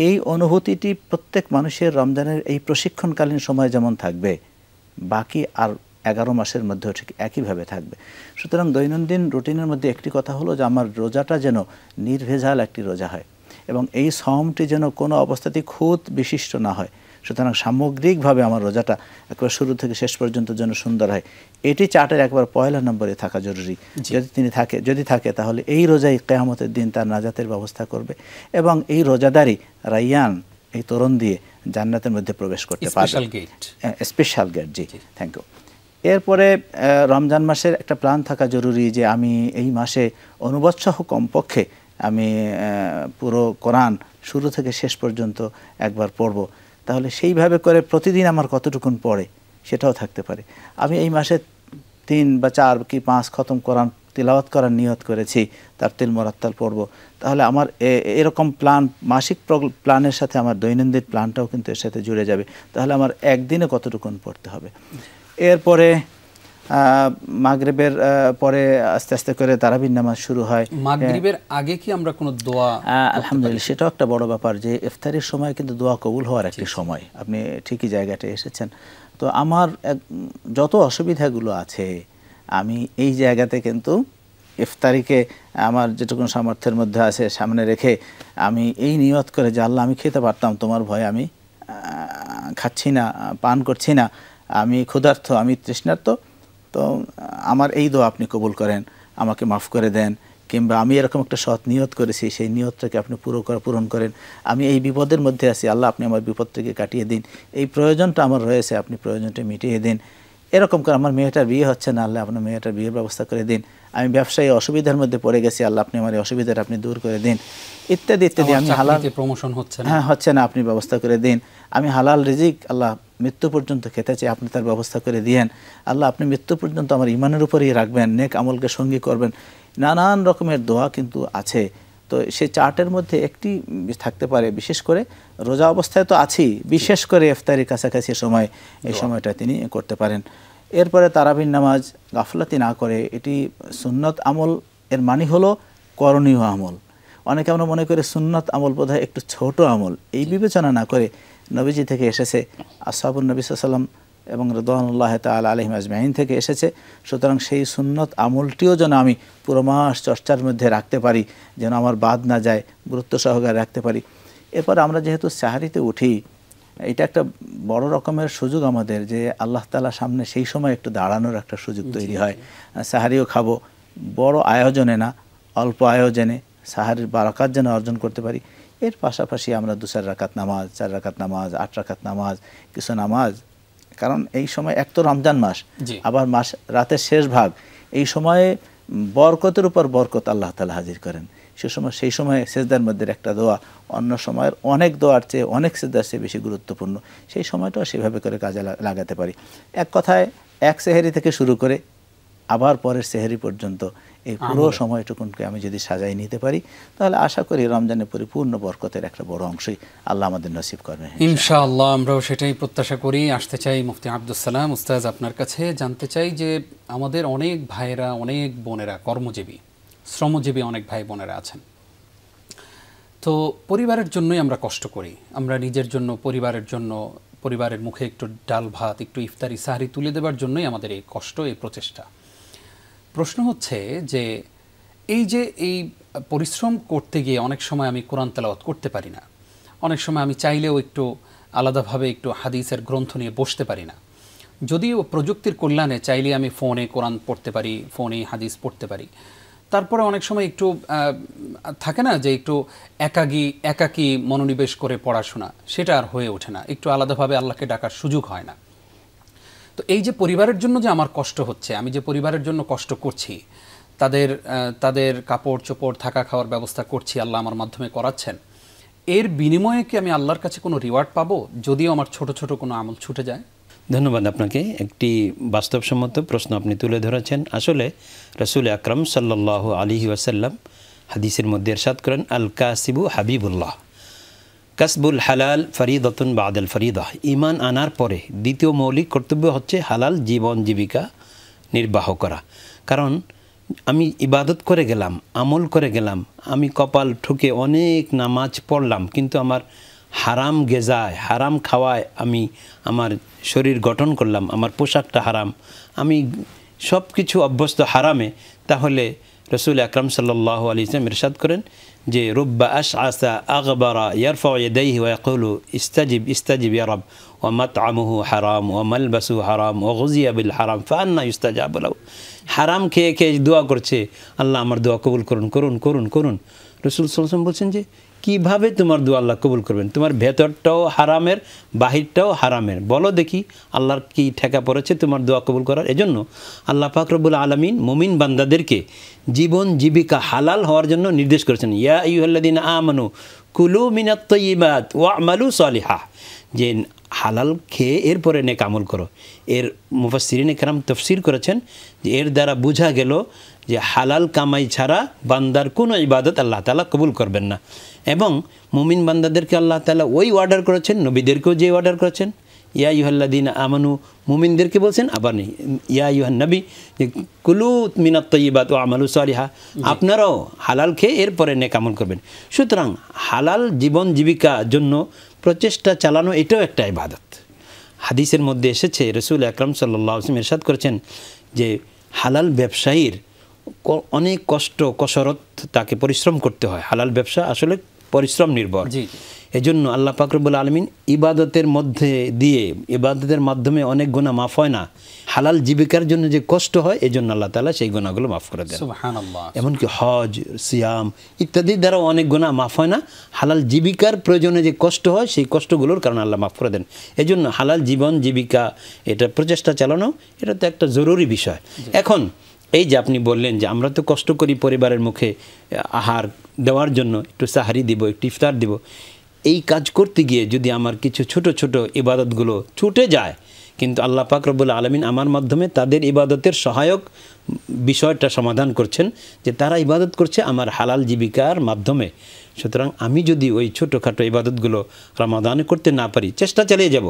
এই অনুভূতিটি প্রত্যেক মানুষের রমজানের এই প্রশিক্ষণকালীন সময় যেমন থাকবে, বাকি আর 11 মাসের মধ্যেও ঠিক একইভাবে থাকবে। সুতরাং দৈনন্দিন রুটিনের মধ্যে একটি কথা হলো যে আমার রোজাটা যেন নির্ভেজাল একটি রোজা হয় এবং এই সমটি যেন কোনো অবস্থাতেই খুঁত বিশিষ্ট না হয়। সুতরাং সামগ্রিকভাবে আমার রোজাটা একবার শুরু থেকে শেষ পর্যন্ত যেন সুন্দর হয়, এটি চার্টের একবার পয়লা নম্বরে থাকা জরুরি। যদি থাকে তাহলে এই রোজাই কিয়ামতের দিন তার নাজাতের ব্যবস্থা করবে এবং এই রোজাদারি রাইয়ান, এই তোরণ দিয়ে জান্নাতের মধ্যে প্রবেশ করতে পারবে। Special gate. জি, থ্যাংক ইউ। এরপরে রমজান মাসের একটা প্ল্যান থাকা জরুরি যে আমি এই মাসে অনুবাদসহ কমপক্ষে আমি পুরো কোরআন শুরু থেকে শেষ পর্যন্ত একবার পড়ব। তাহলে সেইভাবে করে প্রতিদিন আমার কতটুকুন পড়ে সেটাও থাকতে পারে। আমি এই মাসে 3 বা 4 কি 5 খতম কোরআন তিলাওয়াত করার নিয়ত করেছি, তার তিল মোরাত্তাল পড়ব, তাহলে আমার এরকম প্ল্যান, মাসিক প্ল্যানের সাথে আমার দৈনন্দিন প্ল্যানটাও কিন্তু এর সাথে জুড়ে যাবে। তাহলে আমার একদিনে কতটুকুন পড়তে হবে। এরপরে মাগরিবের পরে আস্তে আস্তে করে তারাবির নামাজ শুরু হয়। মাগরিবের আগে কি আমরা কোনো দোয়া? আলহামদুলিল্লাহ, সেটাও একটা বড় ব্যাপার যে ইফতারের সময় কিন্তু দোয়া কবুল হওয়ার একটি সময়। আপনি ঠিকই জায়গাটা এসেছেন। তো আমার যত অসুবিধাগুলো আছে আমি এই জায়গাতে কিন্তু ইফতারিকে আমার যেটুকু সামর্থ্যের মধ্যে আছে সামনে রেখে আমি এই নিয়ত করে যে আল্লাহ আমি খেতে পারতাম, তোমার ভয়ে আমি খাচ্ছি না, পান করছি না, আমি ক্ষুধার্ত, আমি তৃষ্ণার্ত, তো আমার এই দোয়া আপনি কবুল করেন, আমাকে মাফ করে দেন, কিংবা আমি এরকম একটা সৎ নিয়ত করেছি সেই নিয়তটাকে আপনি পূরণ করেন, আমি এই বিপদের মধ্যে আছি, আল্লাহ আপনি আমার বিপদটাকে কাটিয়ে দিন, এই প্রয়োজনটা আমার রয়েছে আপনি প্রয়োজনটা মিটিয়ে দিন, এরকম করে আমার মেয়েটার বিয়ে হচ্ছে না, আল্লাহ আপনার মেয়েটার বিয়ের ব্যবস্থা করে দিন, আমি ব্যবসায়ী অসুবিধার মধ্যে পড়ে গেছি, আল্লাহ আপনি আমার এই অসুবিধাটা আপনি দূর করে দিন, ইত্যাদি ইত্যাদি। আমি হালাল প্রমোশন হচ্ছে না, হ্যাঁ হচ্ছে না, আপনি ব্যবস্থা করে দিন। আমি হালাল রিজিক আল্লাহ মৃত্যু পর্যন্ত খেতে চাই, আপনি তার ব্যবস্থা করে দিয়েন। আল্লাহ আপনি মৃত্যু পর্যন্ত আমার ইমানের উপরেই রাখবেন, নেক আমলকে সঙ্গী করবেন। নানান রকমের দোয়া কিন্তু আছে। তো সেই চার্টের মধ্যে একটি থাকতে পারে, বিশেষ করে রোজা অবস্থায় তো আছি, বিশেষ করে ইফতারির কাছাকাছি সময়, এই সময়টা তিনি করতে পারেন। এরপরে তারাবির নামাজ গাফলাতি না করে, এটি সুন্নত আমল, এর মানে হলো করণীয় আমল। অনেকে আমরা মনে করি সুন্নত আমল বোধহয় একটু ছোট আমল, এই বিবেচনা না করে নবীজি থেকে এসেছে, আসহাবুন নবী সাল্লাল্লাহু আলাইহি ওয়াসাল্লাম এবং রিদওয়ানুল্লাহি তাআলা আলাইহিম আজমাইন থেকে এসেছে। সুতরাং সেই সুন্নত আমলটিও যেন আমি পুরো মাস চর্চার মধ্যে রাখতে পারি, যেন আমার বাদ না যায়, গুরুত্ব সহকারে রাখতে পারি। এরপর আমরা যেহেতু সাহারিতে উঠি, এটা একটা বড় রকমের সুযোগ আমাদের, যে আল্লাহ তাআলার সামনে সেই সময় একটু দাঁড়ানোর একটা সুযোগ তৈরি হয়। সাহারিও খাবো, বড় আয়োজনে না, অল্প আয়োজনে সাহারির বারাকাত যেন অর্জন করতে পারি। এর পাশাপাশি আমরা 2-4 রাকাত নামাজ, 4 রাকাত নামাজ, 8 রাকাত নামাজ, কিছু নামাজ, কারণ এই সময় এক তো রমজান মাস, আবার মাস রাতের শেষ ভাগ, এই সময়ে বরকতের উপর বরকত আল্লাহ তাআলা হাজির করেন। সেই সময় সেজদার মধ্যে একটা দোয়া অন্য সময়ের অনেক দোয়ার চেয়ে, অনেক সেজদার চেয়ে বেশি গুরুত্বপূর্ণ। সেই সময়টাও সেভাবে করে কাজে লাগাতে পারি। এক কথায় এক সেহেরি থেকে শুরু করে আবার পরের সেহেরি পর্যন্ত এই পুরো সময়টুকুনকে আমি যদি সাজাই নিতে পারি, তাহলে আশা করি রমজানের পরিপূর্ণ বরকতের একটা বড় অংশই আল্লাহ আমাদের নসিব করবেন ইনশাআল্লাহ। আমরাও সেটাই প্রত্যাশা করি। আসতে চাই মুফতি আব্দুস সালাম উস্তাদ আপনার কাছে, জানতে চাই যে আমাদের অনেক ভাইয়েরা, অনেক বোনেরা কর্মজীবী, শ্রমজীবী অনেক ভাই বোনেরা আছেন, তো পরিবারের জন্যই আমরা কষ্ট করি, আমরা নিজের জন্য, পরিবারের জন্য, পরিবারের মুখে একটু ডাল ভাত, একটু ইফতারি সাহরি তুলে দেওয়ার জন্যই আমাদের এই কষ্ট, এই প্রচেষ্টা। প্রশ্ন হচ্ছে যে এই পরিশ্রম করতে গিয়ে অনেক সময় আমি কোরআন তেলাওয়াত করতে পারি না, অনেক সময় আমি চাইলেও একটু আলাদাভাবে একটু হাদিসের গ্রন্থ নিয়ে বসতে পারি না, যদিও প্রযুক্তির কল্যাণে চাইলে আমি ফোনে কোরআন পড়তে পারি, ফোনে হাদিস পড়তে পারি, তারপরে অনেক সময় একটু থাকে না যে একটু একাকী মনোনিবেশ করে পড়াশোনা, সেটা আর হয়ে ওঠে না, একটু আলাদাভাবে আল্লাহকে ডাকার সুযোগ হয় না। তো এই যে পরিবারের জন্য যে আমার কষ্ট হচ্ছে, আমি যে পরিবারের জন্য কষ্ট করছি, তাদের কাপড় চোপড়, থাকা খাওয়ার ব্যবস্থা করছি, আল্লাহ আমার মাধ্যমে করাচ্ছেন, এর বিনিময়ে কি আমি আল্লাহর কাছে কোনো রিওয়ার্ড পাবো যদিও আমার ছোট ছোট কোনো আমল ছুটে যায়? ধন্যবাদ আপনাকে। একটি বাস্তবসম্মত প্রশ্ন আপনি তুলে ধরেছেন। আসলে রাসূল আকরাম সাল্লাল্লাহু আলাইহি ওয়াসাল্লাম হাদিসের মধ্যে ইরশাদ করেন, আল কাসিবু হাবিবুল্লাহ, কাসবুল হালাল ফরিদাতুন বাদাল ফরিদা, ঈমান আনার পরে দ্বিতীয় মৌলিক কর্তব্য হচ্ছে হালাল জীবন জীবিকা নির্বাহ করা। কারণ আমি ইবাদত করে গেলাম, আমল করে গেলাম, আমি কপাল ঠুকে অনেক নামাজ পড়লাম, কিন্তু আমার হারাম গেজায় হারাম খাওয়ায় আমি আমার শরীর গঠন করলাম, আমার পোশাকটা হারাম, আমি সব কিছু অভ্যস্ত হারামে, তাহলে রসুল আকরাম সাল্লাল্লাহু আলাইহি ওয়াসাল্লাম ইরশাদ করেন যে রুব্বা আশআসা আগবারা ইয়ারফাউ ইয়াদাইহি ওয়া ইয়াকুলু ইস্তাজিব ইস্তাজিব ইয়া রাব ওয়া মাতআমুহু হারাম ওয়া মালবাসুহু হারাম ওয়া গুযিয়া বিল হারাম ফাআন্না ইস্তাজাবু লাহু। হারাম খেয়ে খেয়ে দোয়া করছে, আল্লাহ আমার দোয়া কবুল করুন করুন করুন করুন। রসুল সাল্লাল্লাহু আলাইহি ওয়াসাল্লাম বলছেন যে কীভাবে তোমার দোয়া আল্লাহ কবুল করবেন? তোমার ভেতরটাও হারামের, বাহিরটাও হারামের। বলো দেখি আল্লাহর কি ঠেকা পড়েছে তোমার দোয়া কবুল করার? এজন্য আল্লাহ পাক রব্বুল আলামিন মুমিন বান্দাদেরকে জীবন জীবিকা হালাল হওয়ার জন্য নির্দেশ করেছেন, ইয়া আইয়ুহাল্লাযীনা আমানু কুলু মিনাত তাইয়্যিবাত ওয়া'মালু সালিহা, যে হালাল খেয়ে এরপরে নেক আমল করো। এর মুফাসসিরিনে কেরাম তাফসীর করেছেন যে এর দ্বারা বোঝা গেল যে হালাল কামাই ছাড়া বান্দার কোনো ইবাদত আল্লাহ তাআলা কবুল করবেন না। এবং মুমিন বান্দাদেরকে আল্লাহ তাআলা ওই অর্ডার করেছেন, নবীদেরকেও যে অর্ডার করেছেন, ইয়া আইয়ুহাল্লাযীনা আমানু মুমিনদেরকে বলছেন, আবার নেই ইয়া আইয়ুহান নবী যে কুলু মিনাত তাইয়্যিবাত ওয়া আমালু সালিহা, আপনারাও হালাল খেয়ে এরপরে নেক আমল করবেন। সুতরাং হালাল জীবন জীবিকার জন্য প্রচেষ্টা চালানো এটাও একটা ইবাদত। হাদিসের মধ্যে এসেছে রাসূল আকরাম সাল্লাল্লাহু আলাইহি ওয়াসাল্লাম ইরশাদ করেছেন যে হালাল ব্যবসায়ীর অনেক কষ্ট কসরত, তাকে পরিশ্রম করতে হয়। হালাল ব্যবসা আসলে পরিশ্রম নির্ভর। এজন্য আল্লাহ পাক রব্বুল আলামিন ইবাদতের মধ্যে দিয়ে, ইবাদতের মাধ্যমে অনেক গুনাহ মাফ হয় না, হালাল জীবিকার জন্য যে কষ্ট হয় এজন্য আল্লাহ তাআলা সেই গুনাহগুলো মাফ করে দেন। সুবহানাল্লাহ। এমনকি হজ, সিয়াম ইত্যাদি দ্বারাও অনেক গুনাহ মাফ হয় না, হালাল জীবিকার প্রয়োজনে যে কষ্ট হয় সেই কষ্টগুলোর কারণে আল্লাহ মাফ করে দেন। এজন্য হালাল জীবন জীবিকা এটা প্রচেষ্টা চালানো এটা তো একটা জরুরি বিষয়। এখন এই যে আপনি বললেন যে আমরা তো কষ্ট করি পরিবারের মুখে আহার দেওয়ার জন্য, একটু সাহারি দিব, একটু ইফতার দিব, এই কাজ করতে গিয়ে যদি আমার কিছু ছোট ছোট ইবাদতগুলো ছুটে যায়, কিন্তু আল্লাহ পাক রব্বুল আলামিন আমার মাধ্যমে তাদের ইবাদতের সহায়ক বিষয়টা সমাধান করছেন, যে তারা ইবাদত করছে আমার হালাল জীবিকার মাধ্যমে। সুতরাং আমি যদি ওই ছোটোখাটো ইবাদতগুলো রমাদানে করতে না পারি, চেষ্টা চালিয়ে যাব।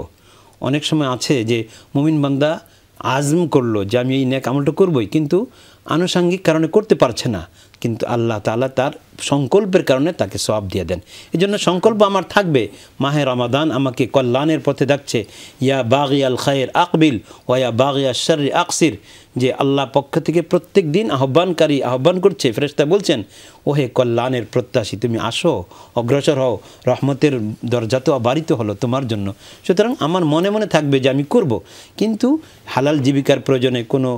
অনেক সময় আছে যে মুমিন বান্দা আজম করলো যে আমি এই নেক আমলটা করবই, কিন্তু আনুষঙ্গিক কারণে করতে পারছে না, কিন্তু আল্লাহ তাআলা তার সংকল্পের কারণে তাকে সওয়াব দিয়ে দেন। এই জন্য সংকল্প আমার থাকবে, মাহে রমাদান আমাকে কল্যাণের পথে ডাকছে, ইয়া বাগিয়াল খায়র আকবিল ওয়া ইয়া বাগিয়াশ শাররি আকসির, যে আল্লাহ পক্ষ থেকে প্রত্যেক দিন আহ্বানকারী আহ্বান করছে, ফেরেশতা বলছেন ওহে কল্যাণের প্রত্যাশী তুমি আসো, অগ্রসর হও, রহমতের দরজা তো বাড়িত হলো তোমার জন্য। সুতরাং আমার মনে মনে থাকবে যে আমি করব, কিন্তু হালাল জীবিকার প্রয়োজনে কোনো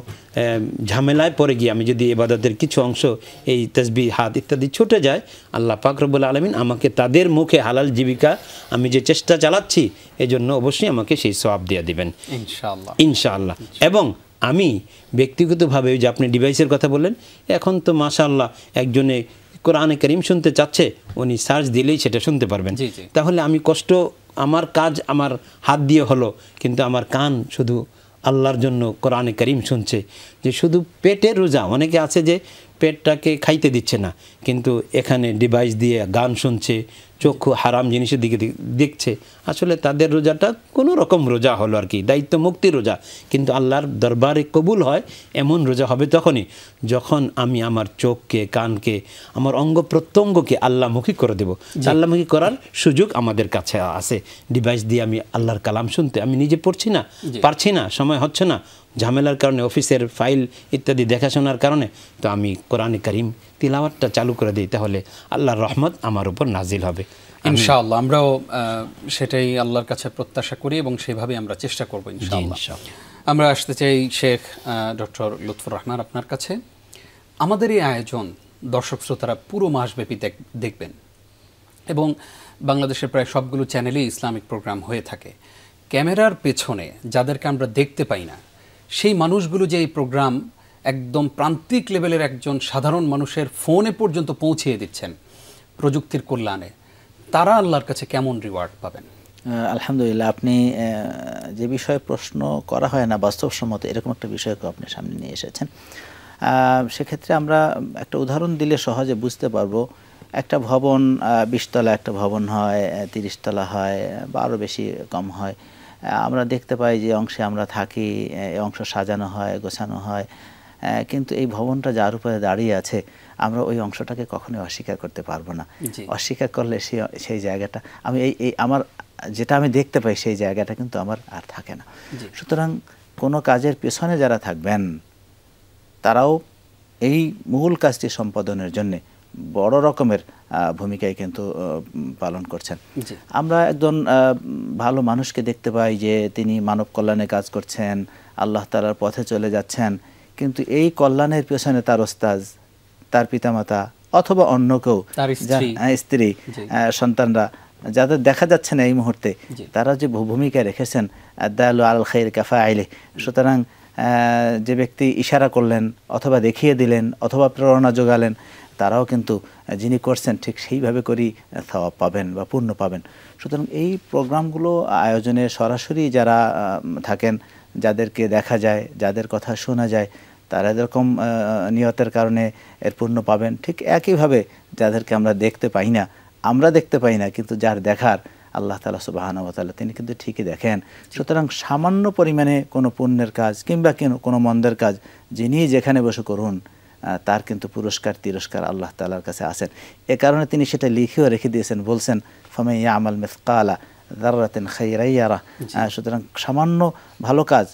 ঝামেলায় পড়ে গিয়ে আমি যদি ইবাদতের কিছু অংশ এই তাসবিহ হাত ইত্যাদি ছুটে যায়, আল্লাহ পাক রব্বুল আলামিন আমাকে তাদের মুখে হালাল জীবিকা আমি যে চেষ্টা চালাচ্ছি এজন্য অবশ্যই আমাকে সেই সওয়াব দিয়ে দিবেন ইনশাআল্লাহ ইনশাআল্লাহ। এবং আমি ব্যক্তিগতভাবে যে আপনি ডিভাইসের কথা বললেন, এখন তো মাশাআল্লাহ একজনে কোরআনে কারীম শুনতে চাচ্ছে, উনি সার্চ দিলেই সেটা শুনতে পারবেন। তাহলে আমি কষ্ট, আমার কাজ আমার হাত দিয়ে হলো, কিন্তু আমার কান শুধু আল্লাহর জন্য কোরআনে কারীম শুনছে। যে শুধু পেটের রোজা, অনেকে আছে যে পেটটাকে খাইতে দিচ্ছে না, কিন্তু এখানে ডিভাইস দিয়ে গান শুনছে, চক্ষু হারাম জিনিসের দিকে দেখছে, আসলে তাদের রোজাটা কোনো রকম রোজা হলো আর কি, দায়িত্ব মুক্তি রোজা, কিন্তু আল্লাহর দরবারে কবুল হয় এমন রোজা হবে তখনই যখন আমি আমার চোখকে, কানকে, আমার অঙ্গ প্রত্যঙ্গকে আল্লাহমুখী করে দেব। আল্লাহমুখী করার সুযোগ আমাদের কাছে আছে। ডিভাইস দিয়ে আমি আল্লাহর কালাম শুনতে আমি নিজে পড়ছি না, পারছি না, সময় হচ্ছে না, ঝামেলার কারণে, অফিসের ফাইল ইত্যাদি দেখাশোনার কারণে, তো আমি কোরআনে কারীম তিলাওয়াতটা চালু করে দিই, তাহলে আল্লাহর রহমত আমার উপর নাজিল হবে ইনশাআল্লাহ। আমরাও সেটাই আল্লাহর কাছে প্রত্যাশা করি এবং সেভাবে আমরা চেষ্টা করব ইনশাআল্লাহ। আমরা আসতে চাই শেখ ডক্টর লুৎফর রহমান আপনার কাছে। আমাদের এই আয়োজন দর্শক শ্রোতারা পুরো মাসব্যাপী দেখবেন এবং বাংলাদেশের প্রায় সবগুলো চ্যানেলেই ইসলামিক প্রোগ্রাম হয়ে থাকে। ক্যামেরার পেছনে যাদেরকে আমরা দেখতে পাই না, সেই মানুষগুলো যে এই প্রোগ্রাম একদম প্রান্তিক লেভেলের একজন সাধারণ মানুষের ফোনে পর্যন্ত পৌঁছিয়ে দিচ্ছেন প্রযুক্তির কল্যাণে, তারা আল্লাহর কাছে কেমন রিওয়ার্ড পাবেন? আলহামদুলিল্লাহ, আপনি যে বিষয়ে প্রশ্ন করা হয় না বাস্তবসম্মত এরকম একটা বিষয়কে আপনি সামনে নিয়ে এসেছেন। সেক্ষেত্রে আমরা একটা উদাহরণ দিলে সহজে বুঝতে পারবো। একটা ভবন 20 তলা একটা ভবন হয়, 30 তলা হয় বা আরও বেশি কম হয়। আমরা দেখতে পাই যে অংশে আমরা থাকি, এই অংশ সাজানো হয়, গোছানো হয়, কিন্তু এই ভবনটা যার উপরে দাঁড়িয়ে আছে আমরা ওই অংশটাকে কখনোই অস্বীকার করতে পারবো না। অস্বীকার করলে সেই জায়গাটা আমার যেটা আমি দেখতে পাই সেই জায়গাটা কিন্তু আমার আর থাকে না। সুতরাং কোনো কাজের পেছনে যারা থাকবেন তারাও এই মূল কাজটি সম্পাদনের জন্যে বড় রকমের ভূমিকায় কিন্তু পালন করছেন। আমরা একজন ভালো মানুষকে দেখতে পাই যে তিনি মানব কল্যাণে কাজ করছেন, আল্লাহ তাআলার পথে চলে যাচ্ছেন, কিন্তু এই কল্যাণের পেছনে তার ওস্তাদ, তার পিতামাতা অথবা অন্য কেউ, স্ত্রী, সন্তানরা যাদের দেখা যাচ্ছে না এই মুহূর্তে, তারা যে ভূমিকা রেখেছেন আদ-দালু আলাল খাইরি কাফাইলিহি। সুতরাং যে ব্যক্তি ইশারা করলেন অথবা দেখিয়ে দিলেন অথবা প্রেরণা যোগালেন, তারাও কিন্তু যিনি করছেন ঠিক সেইভাবে করেই সওয়াব পাবেন বা পুণ্য পাবেন। সুতরাং এই প্রোগ্রামগুলো আয়োজনে সরাসরি যারা থাকেন, যাদেরকে দেখা যায়, যাদের কথা শোনা যায়, তারা এরকম নিয়তের কারণে এর পুণ্য পাবেন। ঠিক একইভাবে যাদেরকে আমরা দেখতে পাই না কিন্তু যার দেখার আল্লাহ তাআলা সুবহানাহু ওয়া তাআলা তিনি কিন্তু ঠিকই দেখেন। সুতরাং সামান্য পরিমাণে কোনো পুণ্যের কাজ কিংবা কোনো মন্দের কাজ যিনি যেখানে বসে করুন, তার কিন্তু পুরস্কার তিরস্কার আল্লাহ তাআলার কাছে আছেন। এ কারণে তিনি সেটা লিখেও রেখে দিয়েছেন, বলছেন ফামান ইয়ামাল মিসকালা যাররাতিন খাইরান ইয়ারা। সুতরাং সামান্য ভালো কাজ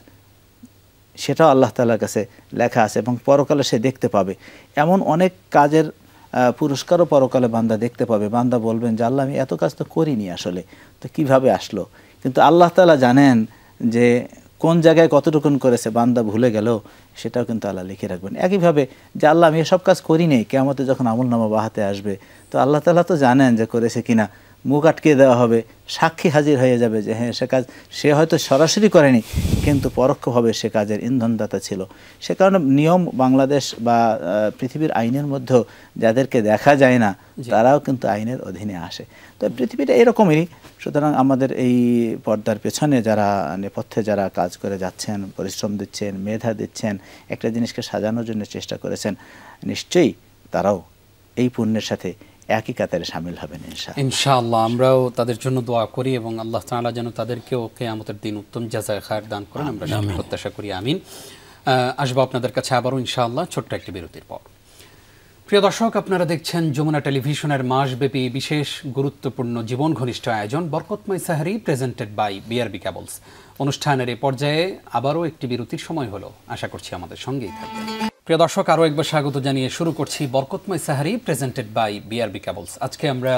সেটাও আল্লাহ তাআলার কাছে লেখা আছে এবং পরকালে সে দেখতে পাবে। এমন অনেক কাজের পুরস্কারও পরকালে বান্দা দেখতে পাবে। বান্দা বলবেন যে আল্লাহ আমি এত কাজ তো করিনি, আসলে তো কিভাবে আসলো। কিন্তু আল্লাহ তাআলা জানেন যে কোন জায়গায় কতটুকুন করেছে, বান্দা ভুলে গেল সেটাও কিন্তু আল্লাহ লিখে রাখবেন। একইভাবে যে আল্লাহ আমি এসব কাজ করিনি, কিয়ামতে যখন আমলনামা বাহাতে আসবে তো আল্লাহ তাআলা তো জানেন যে করেছে কিনা, মুখ আটকে দেওয়া হবে, সাক্ষী হাজির হয়ে যাবে যে হ্যাঁ সে হয়তো সরাসরি করেনি কিন্তু পরোক্ষভাবে সে কাজের ইন্ধনদাতা ছিল। সে কারণে নিয়ম বাংলাদেশ বা পৃথিবীর আইনের মধ্যেও যাদেরকে দেখা যায় না তারাও কিন্তু আইনের অধীনে আসে। তো পৃথিবীটা এরকমই। সুতরাং আমাদের এই পর্দার পেছনে যারা নেপথ্যে যারা কাজ করে যাচ্ছেন, পরিশ্রম দিচ্ছেন, মেধা দিচ্ছেন, একটা জিনিসকে সাজানোর জন্য চেষ্টা করেছেন, নিশ্চয়ই তারাও এই পুণ্যের সাথে একই কাতারে শামিল হবেন ইনশাআল্লাহ। আমরাও তাদের জন্য দোয়া করি এবং আল্লাহ তাআলা যেন তাদেরকেও কিয়ামতের দিন উত্তম জাযায়ে খায়র দান করেন, আমরা সেটা প্রত্যাশা করি। আমিন। আসবো আপনাদের কাছে আবারও ইনশাআল্লাহ ছোট্ট একটি বিরতির পর। প্রিয় দর্শক, আপনারা দেখছেন যমুনা টেলিভিশনের মাসব্যাপী বিশেষ গুরুত্বপূর্ণ জীবন ঘনিষ্ঠ আয়োজন বরকতময় সাহরি প্রেজেন্টেড বাই বিআরবি কেবলস। অনুষ্ঠানের এই পর্যায়ে আবারও একটি বিরতির সময় হলো, আশা করছি আমাদের সঙ্গেই থাকবেন। প্রিয় দর্শক, আরও একবার স্বাগত জানিয়ে শুরু করছি বরকতময় সাহরি প্রেজেন্টেড বাই বিআরবি কেবলস। আজকে আমরা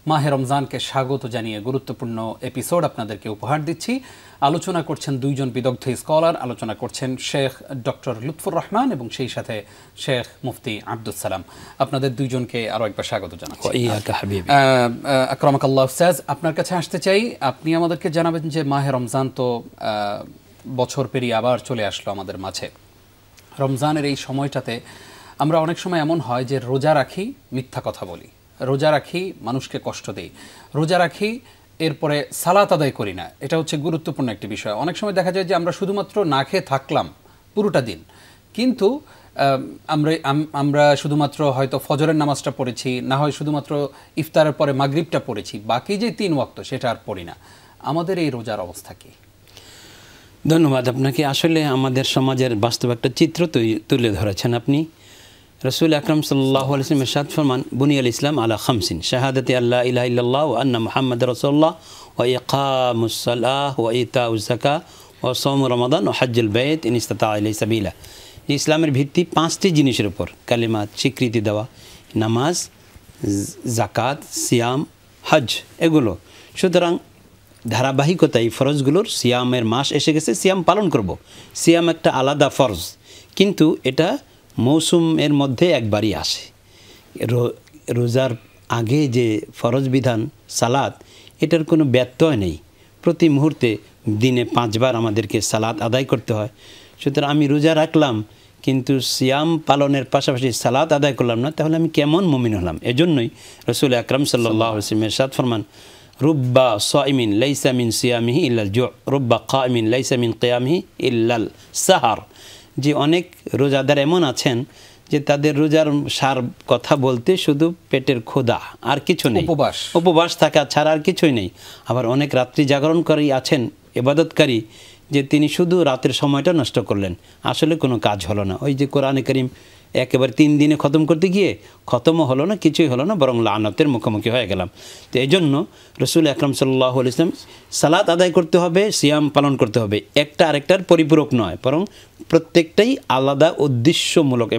মাহে রমজানকে স্বাগত জানিয়ে গুরুত্বপূর্ণ এপিসোড আপনাদেরকে উপহার দিচ্ছি। আলোচনা করছেন দুইজন বিদগ্ধ স্কলার, আলোচনা করছেন শেখ ডক্টর লুৎফুর রহমান এবং সেই সাথে শেখ মুফতি আব্দুস সালাম। আপনাদের দুইজনকে আরও একবার স্বাগত জানাচ্ছি। আকরামাকাল্লাহ উস্তাজ, আপনার কাছে আসতে চাই। আপনি আমাদেরকে জানাবেন যে মাহে রমজান তো বছর পেরিয়ে আবার চলে আসলো আমাদের মাঝে। রমজানের এই সময়টাতে আমরা অনেক সময় এমন হয় যে রোজা রাখি, মিথ্যা কথা বলি, রোজা রাখি, মানুষকে কষ্ট দেই, রোজা রাখি, এরপরে সালাত আদায় করি না। এটা হচ্ছে গুরুত্বপূর্ণ একটি বিষয়। অনেক সময় দেখা যায় যে আমরা শুধুমাত্র না খেয়ে থাকলাম পুরোটা দিন, কিন্তু আমরা শুধুমাত্র হয়তো ফজরের নামাজটা পড়েছি, না হয় শুধুমাত্র ইফতারের পরে মাগরিবটা পড়েছি, বাকি যে 3 ওয়াক্ত সেটা আর পড়ি না। আমাদের এই রোজার অবস্থা কি? ধন্যবাদ আপনাকে। আসলে আমাদের সমাজের বাস্তব একটা চিত্র তুলে ধরেছেন আপনি। রসুল আকরম সাল্লাল্লাহু আলাইহি ওয়াসাল্লাম ইরশাদ ফরমান, বুনিয়াল ইসলাম আলা খামসিন, শাহাদাতি আল্লা ইলাহা ইল্লাল্লাহ ওয়া আন্না মুহাম্মাদার রাসূলুল্লাহ ওয়া ইকামুস সালাহ ওয়া ইতাউজ যাকাত ওয়া সাওমু রমাদান ওয়া হজ্জুল বাইত ইন ইসতাতা ইলাইহি সাবিলা। ইসলামের ভিত্তি 5টি জিনিসের উপর, কালিমাত স্বীকৃতি দেওয়া, নামাজ, যাকাত, সিয়াম, হজ, এগুলো। সুতরাং ধারাবাহিকতা এই ফরজগুলোর, সিয়ামের মাস এসে গেছে, সিয়াম পালন করব। সিয়াম একটা আলাদা ফরজ, কিন্তু এটা মৌসুমের মধ্যে একবারই আসে। রোজার আগে যে ফরজ বিধান সালাত, এটার কোনো ব্যত্যয় নেই। প্রতি মুহূর্তে দিনে 5 বার আমাদেরকে সালাত আদায় করতে হয়। সুতরাং আমি রোজা রাখলাম কিন্তু সিয়াম পালনের পাশাপাশি সালাত আদায় করলাম না, তাহলে আমি কেমন মুমিন হলাম? এজন্যই রাসূল আকরাম সাল্লাল্লাহু আলাইহি ওয়াসাল্লাম ইরশাদ ফরমান, রুব্বা সাইমিন লাইসা মিন সিয়ামিহি ইল্লাল জু', রুব্বা কাইমিন লাইসা মিন কিয়ামিহি ইল্লাল সাহার। যে অনেক রোজাদার এমন আছেন যে তাদের রোজার সার কথা বলতে শুধু পেটের ক্ষুধা, আর কিছু নেই, উপবাস থাকা ছাড়া আর কিছুই নেই। আবার অনেক রাত্রি জাগরণকারী আছেন, ইবাদতকারী, যে তিনি শুধু রাতের সময়টা নষ্ট করলেন, আসলে কোনো কাজ হলো না। ওই যে কোরআনে কারীম একেবারে 3 দিনে খতম করতে গিয়ে খতমও হলো না, কিছুই হলো না, বরং লানতের মুখোমুখি হয়ে গেলাম। তো এই জন্য রসুল আকরাম সাল্লাল্লাহু আলাইহি ওয়াসাল্লাম, সালাত আদায় করতে হবে, সিয়াম পালন করতে হবে, একটা আরেকটার পরিপূরক নয়, বরং প্রত্যেকটাই আলাদা উদ্দেশ্যমূলক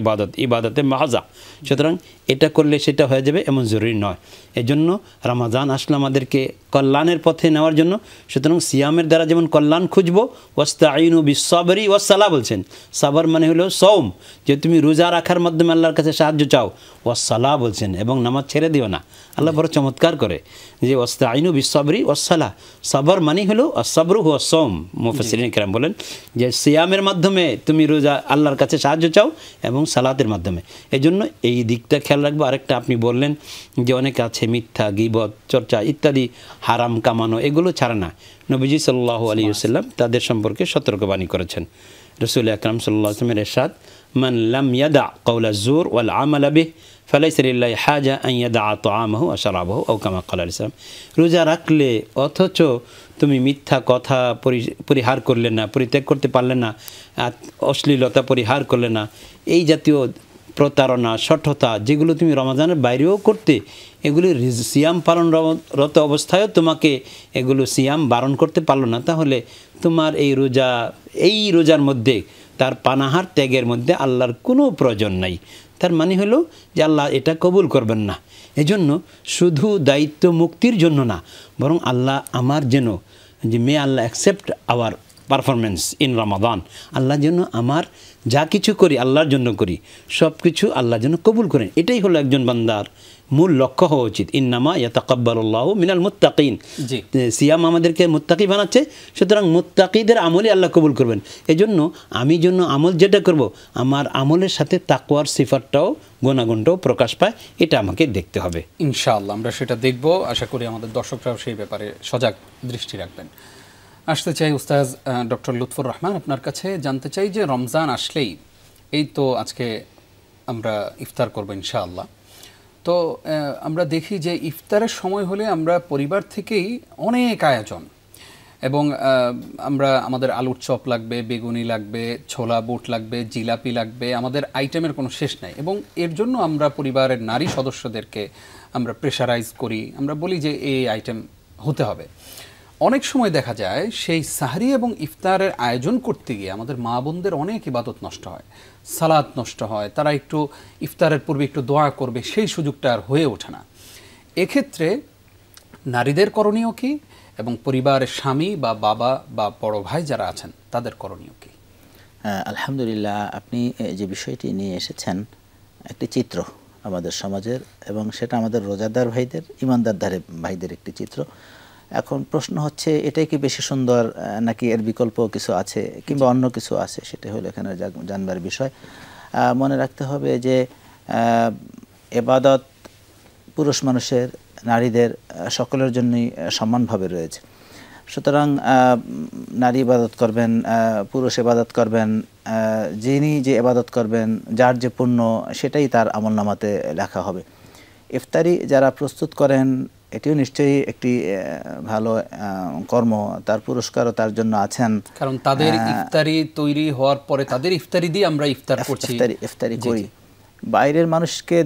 ইবাদতে মাহাজা। সুতরাং এটা করলে সেটা হয়ে যাবে এমন জরুরি নয়। এজন্য রমাজান আসলে আমাদেরকে কল্যাণের পথে নেওয়ার জন্য। সুতরাং সিয়ামের দ্বারা যেমন কল্যাণ খুঁজবো, ওয়াস্তাঈনু বিস-সাবরি ওয়াস-সালাহ বলছেন। সাবর মানে হলো সওম, যে তুমি রোজা রাখার মাধ্যমে আল্লাহর কাছে সাহায্য চাও। ওয়াস-সালাহ বলছেন, এবং নামাজ ছেড়ে দিও না। আল্লাহ বড় চমৎকার করে যে ওয়াস্তাঈনু বিস-সাবরি ওয়াস-সালাহ, সাবর মানে হলো আস-সাবরু হুয়া সওম। মুফাসসিরিন কিরাম বলেন যে সিয়ামের মাধ্যমে তুমি রোজা আল্লাহর কাছে সাহায্য চাও, এবং সালাতের মাধ্যমে। এজন্য এই দিকটা খেয়াল রাখবো। আরেকটা আপনি বললেন যে অনেকে আছে মিথ্যা, গীবত, চর্চা ইত্যাদি হারাম কামানো, এগুলো ছাড়া না। নবীজি সাল্লাল্লাহু আলাইহি ওয়াসাল্লাম তাদের সম্পর্কে সতর্কবাণী করেছেন। রাসূল আকরাম সাল্লাল্লাহু আলাইহি ওয়াসাল্লামের ইরশাদ, মান লাম ইয়াদা কাওলা যুর ওয়াল আমালা বিহি ফালাইসা লিল্লাহি হাজা আন ইয়াদা তাআমাহু ওয়া শারাবাহু আও কামা ক্বালা আলাইহিস সালাম। রোজা রাখলে অথচ তুমি মিথ্যা কথা পরিহার করলে না, পরিত্যাগ করতে পারলে না, অশ্লীলতা পরিহার করলে না, এই জাতীয় প্রতারণা, শঠতা যেগুলো তুমি রমাজানের বাইরেও করতে, এগুলি সিয়াম পালনরত অবস্থায়ও তোমাকে এগুলো সিয়াম বারণ করতে পারলো না, তাহলে তোমার এই রোজার মধ্যে তার পানাহার ত্যাগের মধ্যে আল্লাহর কোনো প্রয়োজন নাই। তার মানে হলো যে আল্লাহ এটা কবুল করবেন না। এজন্য শুধু দায়িত্ব মুক্তির জন্য না, বরং আল্লাহ আমার যেন যে মে আল্লাহ অ্যাকসেপ্ট আওয়ার পারফরমেন্স ইন রমাদান, আল্লাহ যেন আমার যা কিছু করি আল্লাহর জন্য করি, সব কিছু আল্লাহ যেন কবুল করেন। এটাই হলো একজন বান্দার মূল লক্ষ্য হওয়া উচিত। ইন্নামা ইয়াতাকাব্বালুল্লাহু মিনাল মুত্তাকিন। সিয়াম আমাদেরকে মুত্তাকি বানাচ্ছে, সুতরাং মুত্তাকিদের আমলই আল্লাহ কবুল করবেন। এজন্য আমি জন্য আমল যেটা করব, আমার আমলের সাথে তাকওয়ার সিফাতটাও, গুণাগুণটাও প্রকাশ পায়, এটা আমাকে দেখতে হবে। ইনশাআল্লাহ আমরা সেটা দেখব। আশা করি আমাদের দর্শকরাও সেই ব্যাপারে সজাগ দৃষ্টি রাখবেন। আসতে চাই উস্তাজ ডক্টর লুৎফর রহমান, আপনার কাছে জানতে চাই যে রমজান আসলেই, এই তো আজকে আমরা ইফতার করব ইনশাআল্লাহ, তো আমরা দেখি যে ইফতারের সময় হলে আমরা পরিবার থেকেই অনেক আয়োজন, এবং আমাদের আলুর চপ লাগবে, বেগুনি লাগবে, ছোলা বুট লাগবে, জিলাপি লাগবে, আমাদের আইটেমের কোনো শেষ নাই। এবং এর জন্য আমরা পরিবারের নারী সদস্যদেরকে আমরা প্রেশারাইজ করি, আমরা বলি যে এই আইটেম হতে হবে। অনেক সময় দেখা যায় সেই সাহরি এবং ইফতারের আয়োজন করতে গিয়ে আমাদের মা বোনদের অনেক ইবাদত নষ্ট হয়, সালাত নষ্ট হয়, তারা একটু ইফতারের পূর্বে একটু দোয়া করবে, সেই সুযোগটা আর হয়ে ওঠে না। এক্ষেত্রে নারীদের করণীয় কি, এবং পরিবারের স্বামী বা বাবা বা বড় ভাই যারা আছেন তাদের করণীয় কি? আলহামদুলিল্লাহ, আপনি যে বিষয়টি নিয়ে এসেছেন একটি চিত্র আমাদের সমাজের, এবং সেটা আমাদের রোজাদার ভাইদের, ইমানদার ভাইদের একটি চিত্র। এখন প্রশ্ন হচ্ছে, এটাই কি বেশি সুন্দর, নাকি এর বিকল্প কিছু আছে, কিংবা অন্য কিছু আছে, সেটা হলো এখানে জানবার বিষয়। মনে রাখতে হবে যে ইবাদত পুরুষ মানুষের, নারীদের সকলের জন্যই সমানভাবে রয়েছে। সুতরাং নারী ইবাদত করবেন, পুরুষ ইবাদত করবেন, যিনি যে ইবাদত করবেন, যার যে পুণ্য সেটাই তার আমলনামাতে লেখা হবে। ইফতারি যারা প্রস্তুত করেন, এটিও নিশ্চয়ই একটি ভালো কর্ম, তার পুরস্কারও তার জন্য আছেন, কারণ তাদের ইফতারি তৈরি হওয়ার পরে তাদের ইফতারি দিয়ে আমরা ইফতারি করি। বাইরের মানুষকে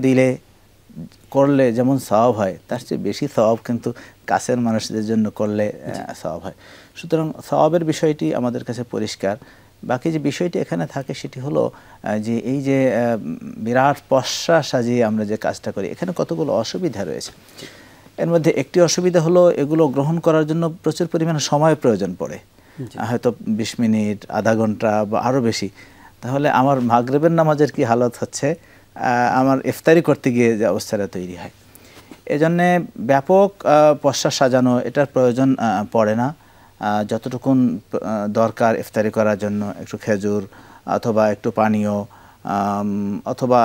করলে যেমন সওয়াব হয়, তার চেয়ে বেশি সওয়াব কিন্তু কাছের মানুষদের জন্য করলে সওয়াব হয়। সুতরাং সওয়াবের বিষয়টি আমাদের কাছে পরিষ্কার। বাকি যে বিষয়টি এখানে থাকে সেটি হলো যে এই যে বিরাট পসরা সাজিয়ে আমরা যে কাজটা করি, এখানে কতগুলো অসুবিধা রয়েছে। এর মধ্যে একটি অসুবিধা হলো, এগুলো গ্রহণ করার জন্য প্রচুর পরিমাণে সময় প্রয়োজন পড়ে, হয়তো 20 মিনিট, আধা ঘন্টা বা আরও বেশি। তাহলে আমার মাগরিবের নামাজের কি হালত হচ্ছে, আমার ইফতারি করতে গিয়ে যে অবস্থাটা তৈরি হয়। এজন্যে ব্যাপক পসরা সাজানো এটার প্রয়োজন পড়ে না। যতটুকুন দরকার ইফতারি করার জন্য, একটু খেজুর অথবা একটু পানীয়, অথবা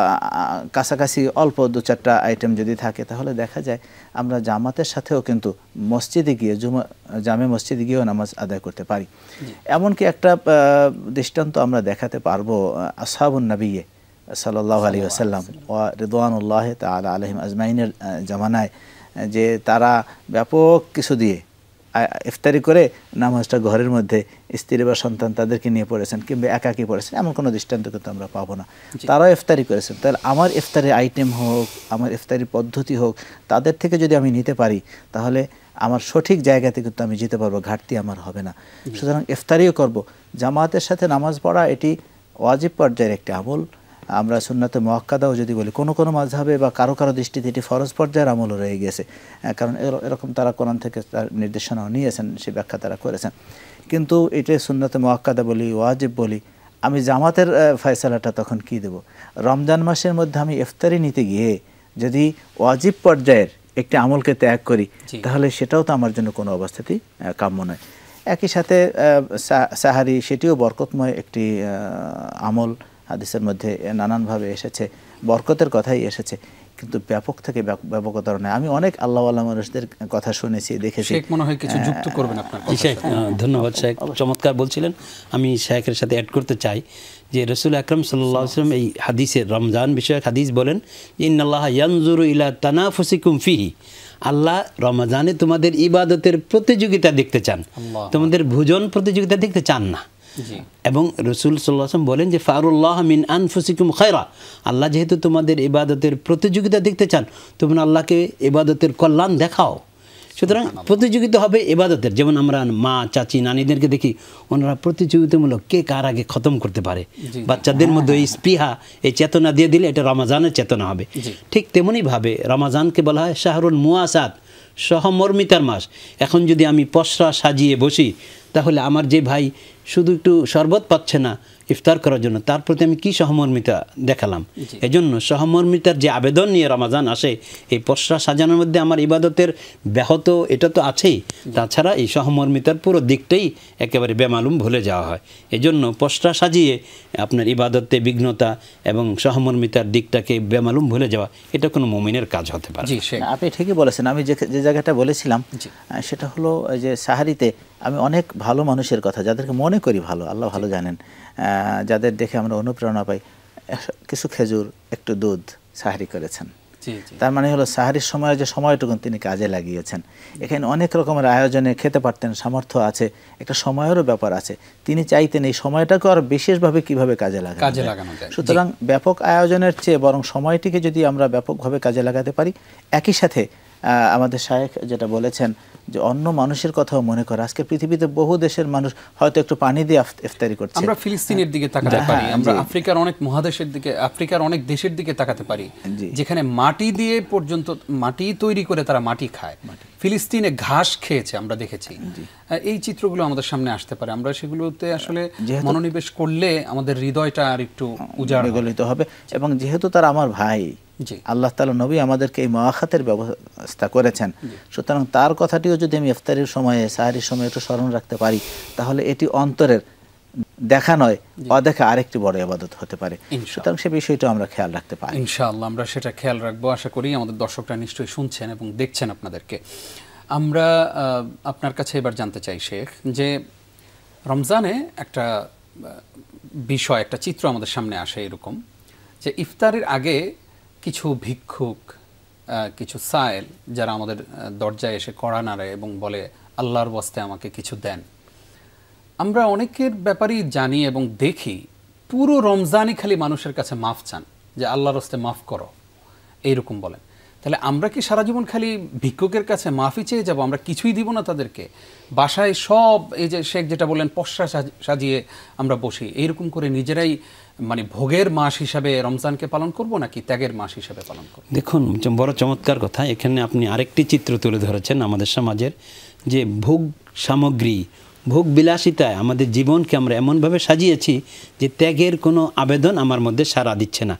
কাছাকাছি অল্প 2-4টা আইটেম যদি থাকে, তাহলে দেখা যায় আমরা জামাতের সাথেও কিন্তু মসজিদে গিয়ে, জামে মসজিদে গিয়েও নামাজ আদায় করতে পারি। এমনকি একটা দৃষ্টান্ত আমরা দেখাতে পারবো, আসহাবুন নবী সাল্লাল্লাহু আলাইহি ওয়াসাল্লাম ওয়া রিদওয়ানুল্লাহি তাআলা আলাইহিম আজমাইনের জামানায় যে তারা ব্যাপক কিছু দিয়ে ইফতারি করে নামাজটা ঘরের মধ্যে স্ত্রী বা সন্তান তাদেরকে নিয়ে পড়েছেন, কিংবা একাকী পড়েছেন, এমন কোনো দৃষ্টান্ত কিন্তু আমরা পাবো না। তারাও ইফতারি করেছেন। তাহলে আমার ইফতারি আইটেম হোক, আমার ইফতারি পদ্ধতি হোক, তাদের থেকে যদি আমি নিতে পারি তাহলে আমার সঠিক জায়গাতে কিন্তু আমি যেতে পারবো, ঘাটতি আমার হবে না। সুতরাং ইফতারিও করব। জামাতের সাথে নামাজ পড়া এটি ওয়াজিব পর্যায়ের একটি আমল। আমরা সুন্নাতে মুআক্কাদাও যদি বলি, কোনো কোনো মাযহাবে বা কারো কারো দৃষ্টিতে এটি ফরজ পর্যায়ের আমলও রয়ে গেছে, কারণ এরকম তারা কোরআন থেকে তার নির্দেশনাও নিয়েছেন, সে ব্যাখ্যা তারা করেছেন। কিন্তু এটা সুন্নাতে মুআক্কাদা বলি, ওয়াজিব বলি, আমি জামাতের ফয়সালাটা তখন কি দেব? রমজান মাসের মধ্যে আমি ইফতারি নিতে গিয়ে যদি ওয়াজিব পর্যায়ের একটি আমলকে ত্যাগ করি, তাহলে সেটাও তো আমার জন্য কোনো অবস্থাতেই কাম্য নয়। একই সাথে সাহারি, সেটিও বরকতময় একটি আমল, হাদিসের মধ্যে নানানভাবে এসেছে, বরকতের কথাই এসেছে, কিন্তু ব্যাপক থেকে ব্যাপকতার নয়। আমি অনেক আল্লাহওয়ালা মানুষদের কথা শুনেছি, দেখেছি। শেখ মনে হয় কিছু যুক্ত করবেন আপনার কথা। শেখ, ধন্যবাদ শেখ, চমৎকার বলছিলেন। আমি শেখের সাথে অ্যাড করতে চাই যে রাসূল আকরাম সাল্লাল্লাহু আলাইহি ওয়াসাল্লাম এই হাদিসে, রমজান বিষয়ক হাদিস বলেন, ইন্নাল্লাহা ইয়ানজুরু ইলা তানাফুসিকুম ফিহি, আল্লাহ রমজানে তোমাদের ইবাদতের প্রতিযোগিতা দেখতে চান, তোমাদের ভোজন প্রতিযোগিতা দেখতে চান না। এবং রাসূল সাল্লাল্লাহু আলাইহি ওয়াসাল্লাম বলেন যে ফারুল্লাহ মিন আনফুসিকুম খায়রা, আল্লাহ যেহেতু তোমাদের ইবাদতের প্রতিযোগিতা দেখতে চান, তোমরা আল্লাহকে ইবাদতের কল্যাণ দেখাও। সুতরাং প্রতিযোগিতা হবে ইবাদতের। যেমন আমরা মা, চাচি, নানিদেরকে দেখি, ওনারা প্রতিযোগিতামূলক কে কার আগে খতম করতে পারে। বাচ্চাদের মধ্যে এই স্পৃহা, এই চেতনা দিয়ে দিলে এটা রমজানের চেতনা হবে। ঠিক তেমনিভাবে রমজানকে বলা হয় শাহরুল মুয়াসাত, সহমর্মিতার মাস। এখন যদি আমি পসরা সাজিয়ে বসি, তাহলে আমার যে ভাই শুধু একটু শরবত পাচ্ছে না ইফতার করার জন্য, তার প্রতি আমি কি সহমর্মিতা দেখালাম? এজন্য সহমর্মিতার যে আবেদন নিয়ে রমজান আসে, এই পসরা সাজানোর মধ্যে আমার ইবাদতের ব্যাহত এটা তো আছেই, তাছাড়া এই সহমর্মিতার পুরো দিকটাই একেবারে বেমালুম ভুলে যাওয়া হয়। এজন্য পসরা সাজিয়ে আপনার ইবাদতে বিঘ্নতা এবং সহমর্মিতার দিকটাকে বেমালুম ভুলে যাওয়া, এটা কোনো মুমিনের কাজ হতে পারে। আপনি ঠিকই বলেছেন। আমি যে জায়গাটা বলেছিলাম সেটা হলো যে সাহারিতে আমি অনেক ভালো মানুষের কথা, যাদেরকে মনে করি ভালো, আল্লাহ ভালো জানেন, যাদের দেখে আমরা অনুপ্রেরণা পাই, কিছু খেজুর, একটু দুধ সাহারি করেছেন। তার মানে হলো সাহারির সময় যে সময়টুকু তিনি কাজে লাগিয়েছেন। এখানে অনেক রকমের আয়োজনে খেতে পারতেন, সামর্থ্য আছে, একটা সময়েরও ব্যাপার আছে। তিনি চাইতেন এই সময়টাকে আরো বিশেষভাবে কিভাবে কাজে লাগানো যায়। সুতরাং ব্যাপক আয়োজনের চেয়ে বরং সময়টিকে যদি আমরা ব্যাপকভাবে কাজে লাগাতে পারি, একই সাথে আমাদের শায়েখ যেটা বলেছেন যে অন্য মানুষের কথাও মনে করে। আজকে পৃথিবীতে বহু দেশের মানুষ হয়তো একটু পানি দিয়ে ইফতারি করছে। আমরা ফিলিস্তিনের দিকে তাকাতে পারি, আমরা আফ্রিকার অনেক মহাদেশের দিকে, আফ্রিকার অনেক দেশের দিকে তাকাতে পারি, যেখানে মাটি দিয়ে পর্যন্ত মাটি তৈরি করে তারা মাটি খায়। ফিলিস্তিনে ঘাস খেয়েছে আমরা দেখেছি। এই চিত্রগুলো আমাদের সামনে আসতে পারে, আমরা সেগুলোতে আসলে মনোনিবেশ করলে আমাদের হৃদয়টা আর একটু উজাড় হবে। এবং যেহেতু তারা আমার ভাই, আল্লাহ তাআলা নবী আমাদেরকে এই মুআখাতের ব্যবস্থা করেছেন, সুতরাং তার কথাটিও যদি আমি ইফতারির সময়ে, সাহারির সময়ে একটু স্মরণ রাখতে পারি, তাহলে এটি অন্তরের দেখা নয়, অদেখা আরেকটি বড় ইবাদত হতে পারে। সুতরাং সে বিষয়টা আমরা খেয়াল রাখতে পারি। ইনশাআল্লাহ আমরা সেটা খেয়াল রাখবো। আশা করি আমাদের দর্শকরা নিশ্চয়ই শুনছেন এবং দেখছেন আপনাদেরকে। আমরা আপনার কাছে এবার জানতে চাই শেখ, যে রমজানে একটা বিষয়, একটা চিত্র আমাদের সামনে আসে এরকম, যে ইফতারের আগে কিছু ভিক্ষুক, কিছু সায়েল, যারা আমাদের দরজায় এসে কড়া নাড়ে এবং বলে আল্লাহর ওয়াস্তে আমাকে কিছু দেন। আমরা অনেকের ব্যাপারেই জানি এবং দেখি পুরো রমজানই খালি মানুষের কাছে মাফ চান, যে আল্লাহর ওয়াস্তে মাফ করো, এইরকম বলেন। তাহলে আমরা কি সারা জীবন খালি ভিক্ষুকের কাছে মাফি চেয়ে যাব? আমরা কিছুই দিব না তাদেরকে? বাসায় সব এই যে শেখ যেটা বললেন, পসরা সাজিয়ে আমরা বসি, এইরকম করে নিজেরাই মানে ভোগের মাস হিসাবে রমজানকে পালন করব, নাকি ত্যাগের মাস হিসাবে পালন করব? দেখুন, বড় চমৎকার কথা। এখানে আপনি আরেকটি চিত্র তুলে ধরেছেন আমাদের সমাজের, যে ভোগ সামগ্রী, ভোগ বিলাসিতায় আমাদের জীবনকে আমরা এমনভাবে সাজিয়েছি যে ত্যাগের কোনো আবেদন আমার মধ্যে সাড়া দিচ্ছে না।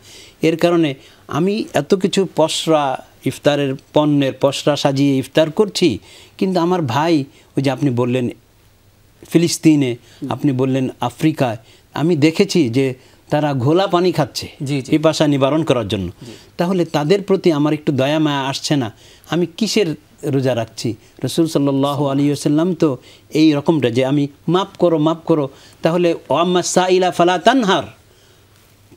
এর কারণে আমি এত কিছু পসরা, ইফতারের পণ্যের পসরা সাজিয়ে ইফতার করছি, কিন্তু আমার ভাই, ওই যে আপনি বললেন ফিলিস্তিনে, আপনি বললেন আফ্রিকায়, আমি দেখেছি যে তারা ঘোলা পানি খাচ্ছে পিপাসা নিবারণ করার জন্য। তাহলে তাদের প্রতি আমার একটু দয়া মায়া আসছে না? আমি কিসের রোজা রাখছি? রাসূল সাল্লাল্লাহু আলাইহি ওয়াসাল্লাম তো এই রকমটা, যে আমি মাফ করো, মাফ করো। তাহলে ওয়াম্মা সাইলা ফালা তানহার,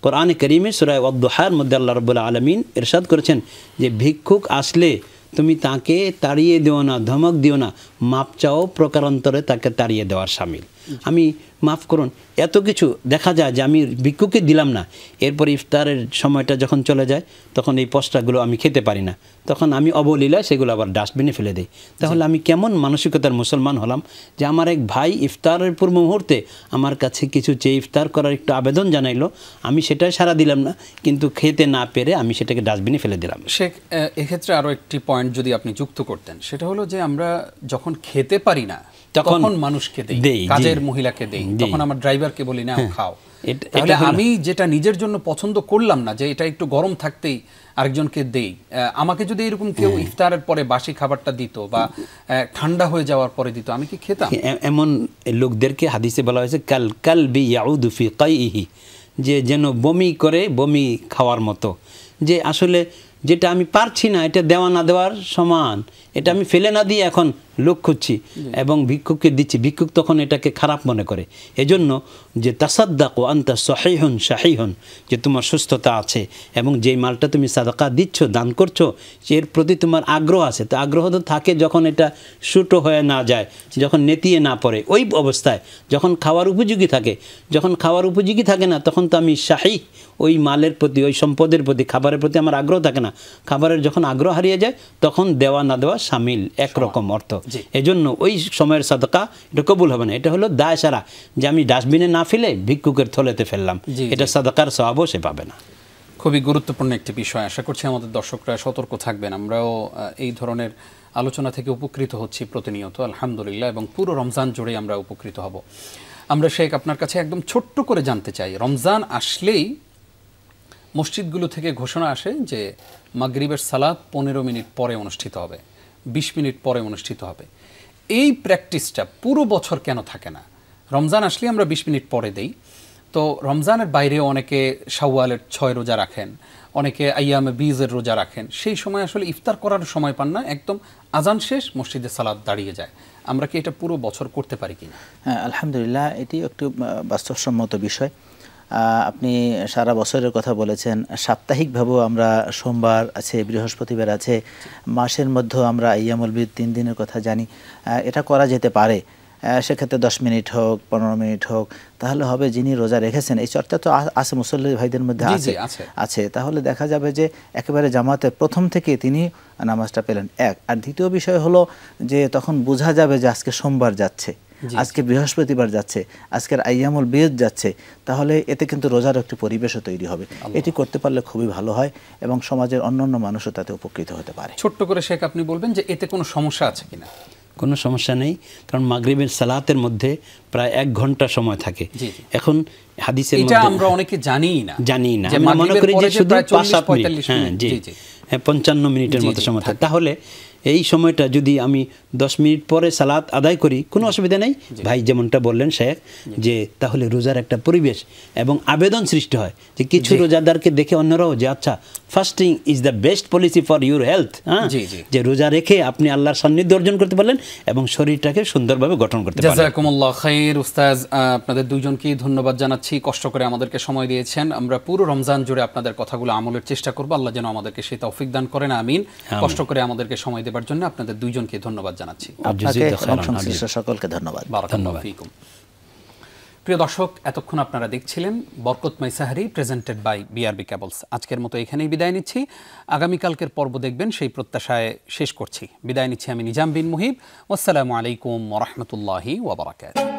কোরআনে কারীমে সূরা ওয়াদ-দুহার মধ্যে আল্লাহ রাব্বুল আলামিন ইরশাদ করেছেন যে ভিক্ষুক আসলে তুমি তাকে তাড়িয়ে দিও না, ধমক দিও না, মাপ চাও প্রকারান্তরে তাকে তাড়িয়ে দেওয়ার শামিল। আমি মাফ করুন, এত কিছু দেখা যায় যে আমি ভিক্ষুকে দিলাম না, এরপর ইফতারের সময়টা যখন চলে যায় তখন এই পস্তাগুলো আমি খেতে পারি না, তখন আমি অবলীলায় সেগুলো আবার ডাস্টবিনে ফেলে দিই। তাহলে আমি কেমন মানসিকতার মুসলমান হলাম যে আমার এক ভাই ইফতারের পূর্ব মুহূর্তে আমার কাছে কিছু চেয়ে ইফতার করার একটু আবেদন জানাইলো, আমি সেটাই সাড়া দিলাম না, কিন্তু খেতে না পেরে আমি সেটাকে ডাস্টবিনে ফেলে দিলাম। শেখ, এক্ষেত্রে আরও একটি পয়েন্ট যদি আপনি যুক্ত করতেন, সেটা হলো যে আমরা যখন খেতে পারি না তখন মানুষকে দেই, কাজের মহিলাকে দেই, তখন আমার ড্রাইভারকে বলি না খাও। তাহলে আমি যেটা নিজের জন্য পছন্দ করলাম না, যে এটা একটু গরম থাকতেই আরেকজনকে দেই, আমাকে যদি এরকম কেউ ইফতারের পরে বাসি খাবারটা দিত বা ঠান্ডা হয়ে যাওয়ার পরে দিত, আমি কি খেতাম? এমন লোকদেরকে হাদিসে বলা হয়েছে কাল কালবি ইয়াউদু ফি কাইহি, যে যেন বমি করে বমি খাওয়ার মতো, যে আসলে যেটা আমি পারছি না এটা দেওয়া না দেওয়ার সমান, এটা আমি ফেলে না দিয়ে এখন লোক খুঁজছি এবং ভিক্ষুককে দিচ্ছি, ভিক্ষুক তখন এটাকে খারাপ মনে করে। এজন্য যে তাসাদ্দাকু আনতা সহিহুন শাহিহুন, যে তোমার সুস্থতা আছে এবং যেই মালটা তুমি সাদাকা দিচ্ছ, দান করছো, এর প্রতি তোমার আগ্রহ আছে। তো আগ্রহ তো থাকে যখন এটা শুটো হয়ে না যায়, যখন নেতিয়ে না পড়ে, ওই অবস্থায় যখন খাওয়ার উপযোগী থাকে। যখন খাওয়ার উপযোগী থাকে না তখন তো আমি শাহি, ওই মালের প্রতি, ওই সম্পদের প্রতি, খাবারের প্রতি আমার আগ্রহ থাকে না। খাবারের যখন আগ্রহ হারিয়ে যায় তখন দেওয়া না দেওয়া শামিল, একরকম অর্থ। এজন্য ওই সময়ের সাদকা এটা কবুল হবে না। এটা হলো দায় সারা, যে আমি ডাস্টবিনে না ফেলে ভিক্ষুকের থলেতে ফেললাম, এটা সাদাকার সওয়াবও সে পাবে না। খুবই গুরুত্বপূর্ণ একটি বিষয়। আশা করছি আমাদের দর্শকরা সতর্ক থাকবেন। আমরাও এই ধরনের আলোচনা থেকে উপকৃত হচ্ছি প্রতিনিয়ত, আলহামদুলিল্লাহ, এবং পুরো রমজান জুড়ে আমরা উপকৃত হব। আমরা শেখ আপনার কাছে একদম ছোট্ট করে জানতে চাই, রমজান আসলেই মসজিদগুলো থেকে ঘোষণা আসে যে মাগরিবের সালাত 15 মিনিট পরে অনুষ্ঠিত হবে, 20 মিনিট পরে অনুষ্ঠিত হবে। এই প্র্যাকটিসটা পুরো বছর কেন থাকে না? রমজান আসলে আমরা 20 মিনিট পরে দেই, তো রমজানের বাইরেও অনেকে শাওয়ালের 6 রোজা রাখেন, অনেকে আইয়ামে বীজের রোজা রাখেন, সেই সময় আসলে ইফতার করার সময় পান না, একদম আজান শেষ মসজিদে সালাত দাঁড়িয়ে যায়। আমরা কি এটা পুরো বছর করতে পারি কিনা? হ্যাঁ, আলহামদুলিল্লাহ, এটি একটু বাস্তবসম্মত বিষয়। আপনি সারা বছরের কথা বলেছেন, সাপ্তাহিকভাবেও আমরা সোমবার আছে, বৃহস্পতিবার আছে, মাসের মধ্যেও আমরা আইয়ামুল বীজ 3 দিনের কথা জানি, এটা করা যেতে পারে। সেক্ষেত্রে 10 মিনিট হোক, 15 মিনিট হোক, তাহলে হবে যিনি রোজা রেখেছেন, এই চর্চা তো আছে মুসল্লি ভাইদের মধ্যে আছে, তাহলে দেখা যাবে যে একেবারে জামাতে প্রথম থেকে তিনি নামাজটা পেলেন এক। আর দ্বিতীয় বিষয় হলো যে তখন বোঝা যাবে যে আজকে সোমবার যাচ্ছে, আজকে বৃহস্পতিবার যাচ্ছে, আজকের আইয়ামুল বীজ যাচ্ছে, তাহলে এতে কিন্তু রোজার একটি পরিবেশও তৈরি হবে। এটি করতে পারলে খুবই ভালো হয় এবং সমাজের অন্যান্য মানুষও তাতে উপকৃত হতে পারে। ছোট্ট করে শেখ আপনি বলবেন যে এতে কোনো সমস্যা আছে কিনা? কোনো সমস্যা নেই, কারণ মাগরিবের সালাতের মধ্যে প্রায় 1 ঘন্টা সময় থাকে। এখন হাদিসের মধ্যে আমরা অনেকে জানি না, আমি মনে করি যে শুধু 5-7 মিনিট, হ্যাঁ জি, 55 মিনিটের মতো সময় থাকে। তাহলে এই সময়টা যদি আমি 10 মিনিট পরে সালাত আদায় করি, কোনো অসুবিধা নেই। ভাই যেমনটা বললেন শেখ, যে তাহলে রোজার একটা পরিবেশ এবং আবেদন সৃষ্টি হয়, যে কিছু রোজাদারকে দেখে অন্যরাও যে আচ্ছা, fasting is the best policy for your health, যে রোজা রেখে আপনি আল্লাহর সান্নিধ্য অর্জন করতে পারলেন এবং শরীরটাকে সুন্দরভাবে গঠন করতে পারলেন। জাযাকুমুল্লাহ খাইর। উস্তাজ, আপনাদের দুইজনকেই ধন্যবাদ জানাচ্ছি, কষ্ট করে আমাদেরকে সময় দিয়েছেন। আমরা পুরো রমজান জুড়ে আপনাদের কথাগুলো আমলের চেষ্টা করব, আল্লাহ যেন আমাদেরকে সেই তৌফিক দান করেন, আমিন। কষ্ট করে আমাদেরকে সময় দেবার জন্য আপনাদের দুইজনকে ধন্যবাদ জানাচ্ছি। সকলকে ধন্যবাদ। বারাকাল্লাহু ফীকুম। প্রিয় দর্শক, এতক্ষণ আপনারা দেখছিলেন বরকতময় সাহরি, প্রেজেন্টেড বাই বিআরবি কেবলস। আজকের মতো এখানেই বিদায় নিচ্ছি, আগামীকালকের পর্ব দেখবেন সেই প্রত্যাশায় শেষ করছি। বিদায় নিচ্ছি আমি নিজাম বিন মুহিব। আসসালামু আলাইকুম ওয়া রাহমাতুল্লাহি ওয়া বারাকাতুহু।